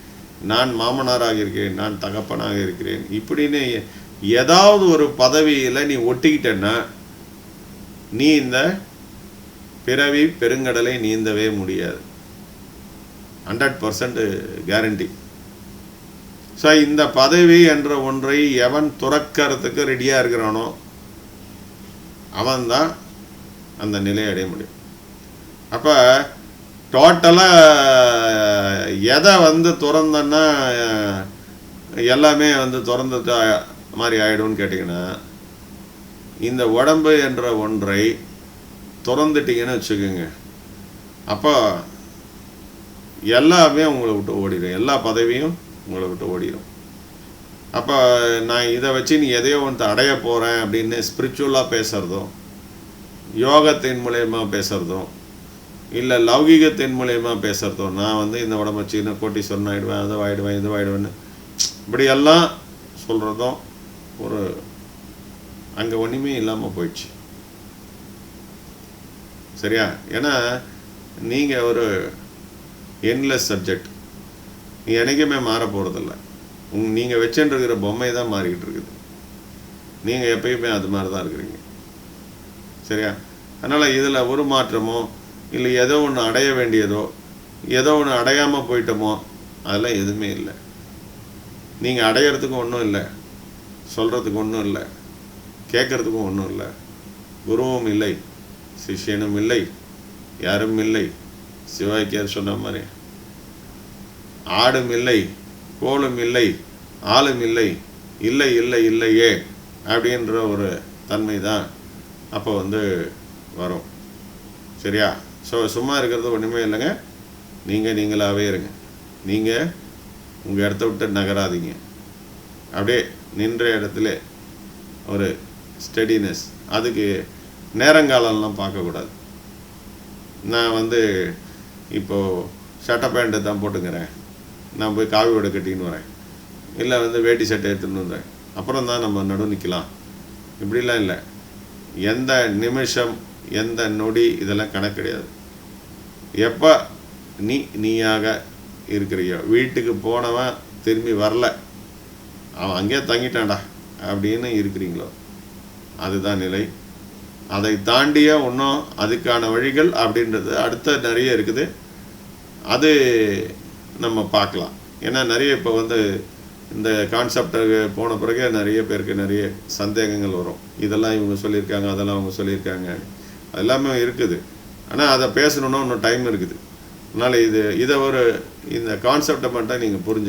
நான் மாமனாராக இருக்கிறேன், நான் தகப்பனாக இருக்கிறேன், இப்படின்னு ஏதாவது ஒரு பதவியில் நீ ஒட்டிக்கிட்டேன்னா நீ இந்த பிறவி பெருங்கடலை நீந்தவே முடியாது. 100% கேரண்டி. ஸோ இந்த பதவி என்ற ஒன்றை எவன் துறக்கிறதுக்கு ரெடியாக இருக்கிறானோ அவன்தான் அந்த நிலையை அடைய முடியும். அப்போ டோட்டலாக எதை திறந்தன்னா எல்லாமே திறந்துட்ட மாதிரி ஆகிடும்னு கேட்டிங்கன்னா, இந்த உடம்பு என்ற ஒன்றை திறந்துட்டிங்கன்னு வச்சுக்கோங்க, அப்போ எல்லாமே உங்களை விட்டு ஓடிடும், எல்லா பதவியும் உங்களை விட்டு ஓடிடும். அப்போ நான் இதை வச்சு நீ எதையோ அடைய போகிறேன் அப்படின்னு ஸ்பிரிச்சுவலாக பேசுகிறதும், யோகத்தின் மூலயமா பேசுகிறதும், இல்லை லௌகிகத்தின் மூலயமா பேசுகிறதும், நான் இந்த உடம்பு வச்சு நான் கோட்டீஸ்வரன் ஆகிடுவேன், அதை ஆகிடுவேன், இது ஆகிடுவேன்னு இப்படியெல்லாம் சொல்கிறதும் ஒரு அங்கே ஒன்றுமே இல்லாமல் போயிடுச்சு. சரியா? ஏன்னா நீங்கள் ஒரு என்லெஸ் சப்ஜெக்ட், நீ என்றைக்குமே மாற போகிறதில்ல. நீங்கள் வச்சுருக்கிற பொம்மை தான் மாறிக்கிட்டு இருக்குது, நீங்கள் எப்பயுமே அது மாதிரி தான் இருக்கிறீங்க. சரியா? அதனால் இதில் ஒரு மாற்றமோ இல்லை ஏதோ ஒன்று அடைய வேண்டியதோ ஏதோ ஒன்று அடையாமல் போயிட்டோமோ அதெல்லாம் எதுவுமே இல்லை. நீங்கள் அடையிறதுக்கும் ஒன்றும் இல்லை, சொல்கிறதுக்கு ஒன்றும் இல்லை, கேட்குறதுக்கும் ஒன்றும் இல்லை. குருவும் இல்லை, சிஷ்யனும் இல்லை, யாரும் இல்லை. சிவாய்க்கியார் சொன்ன மாதிரி ஆடும் இல்லை, கோலும் இல்லை, ஆளும் இல்லை, இல்லை இல்லை இல்லையே அப்படின்ற ஒரு தன்மை தான் அப்போ வரும். சரியா? ஸோ சும்மா இருக்கிறது ஒன்றுமே இல்லைங்க. நீங்களாகவே இருங்க. நீங்கள் உங்கள் இடத்த விட்டு நகராதீங்க. அப்படியே நின்ற இடத்துல ஒரு ஸ்டெடினஸ். அதுக்கு நேரங்காலம்லாம் பார்க்கக்கூடாது. நான் இப்போது சட்டை பேண்ட்டு தான் போட்டுக்கிறேன், நான் போய் காவி உடை கட்டின்னு வரேன், இல்லை வேட்டி சட்டை எடுத்துன்னு வந்துடுறேன், அப்புறம் தான் நம்ம நடு நிற்கலாம், இப்படிலாம் இல்லை. எந்த நிமிஷம் எந்த நொடி இதெல்லாம் கணக்கு கிடையாது. எப்போ நீயாக இருக்கிறியோ, வீட்டுக்கு போனவன் திரும்பி வரல, அவன் அங்கேயே தங்கிட்டான்டா அப்படின்னு இருக்கிறீங்களோ அதுதான் நிலை. அதை தாண்டிய இன்னும் அதுக்கான வழிகள் அப்படின்றது அடுத்த நிறைய இருக்குது, அது நம்ம பார்க்கலாம். ஏன்னா நிறைய இப்போ இந்த கான்செப்டுக்கு போன பிறகு நிறைய பேருக்கு நிறைய சந்தேகங்கள் வரும். இதெல்லாம் இவங்க சொல்லியிருக்காங்க, அதெல்லாம் அவங்க சொல்லியிருக்காங்க, அது எல்லாமே இருக்குது. ஆனால் அதை பேசணுன்னா இன்னும் டைம் இருக்குது. அதனால் இந்த கான்செப்டை மட்டும் நீங்கள் புரிஞ்சு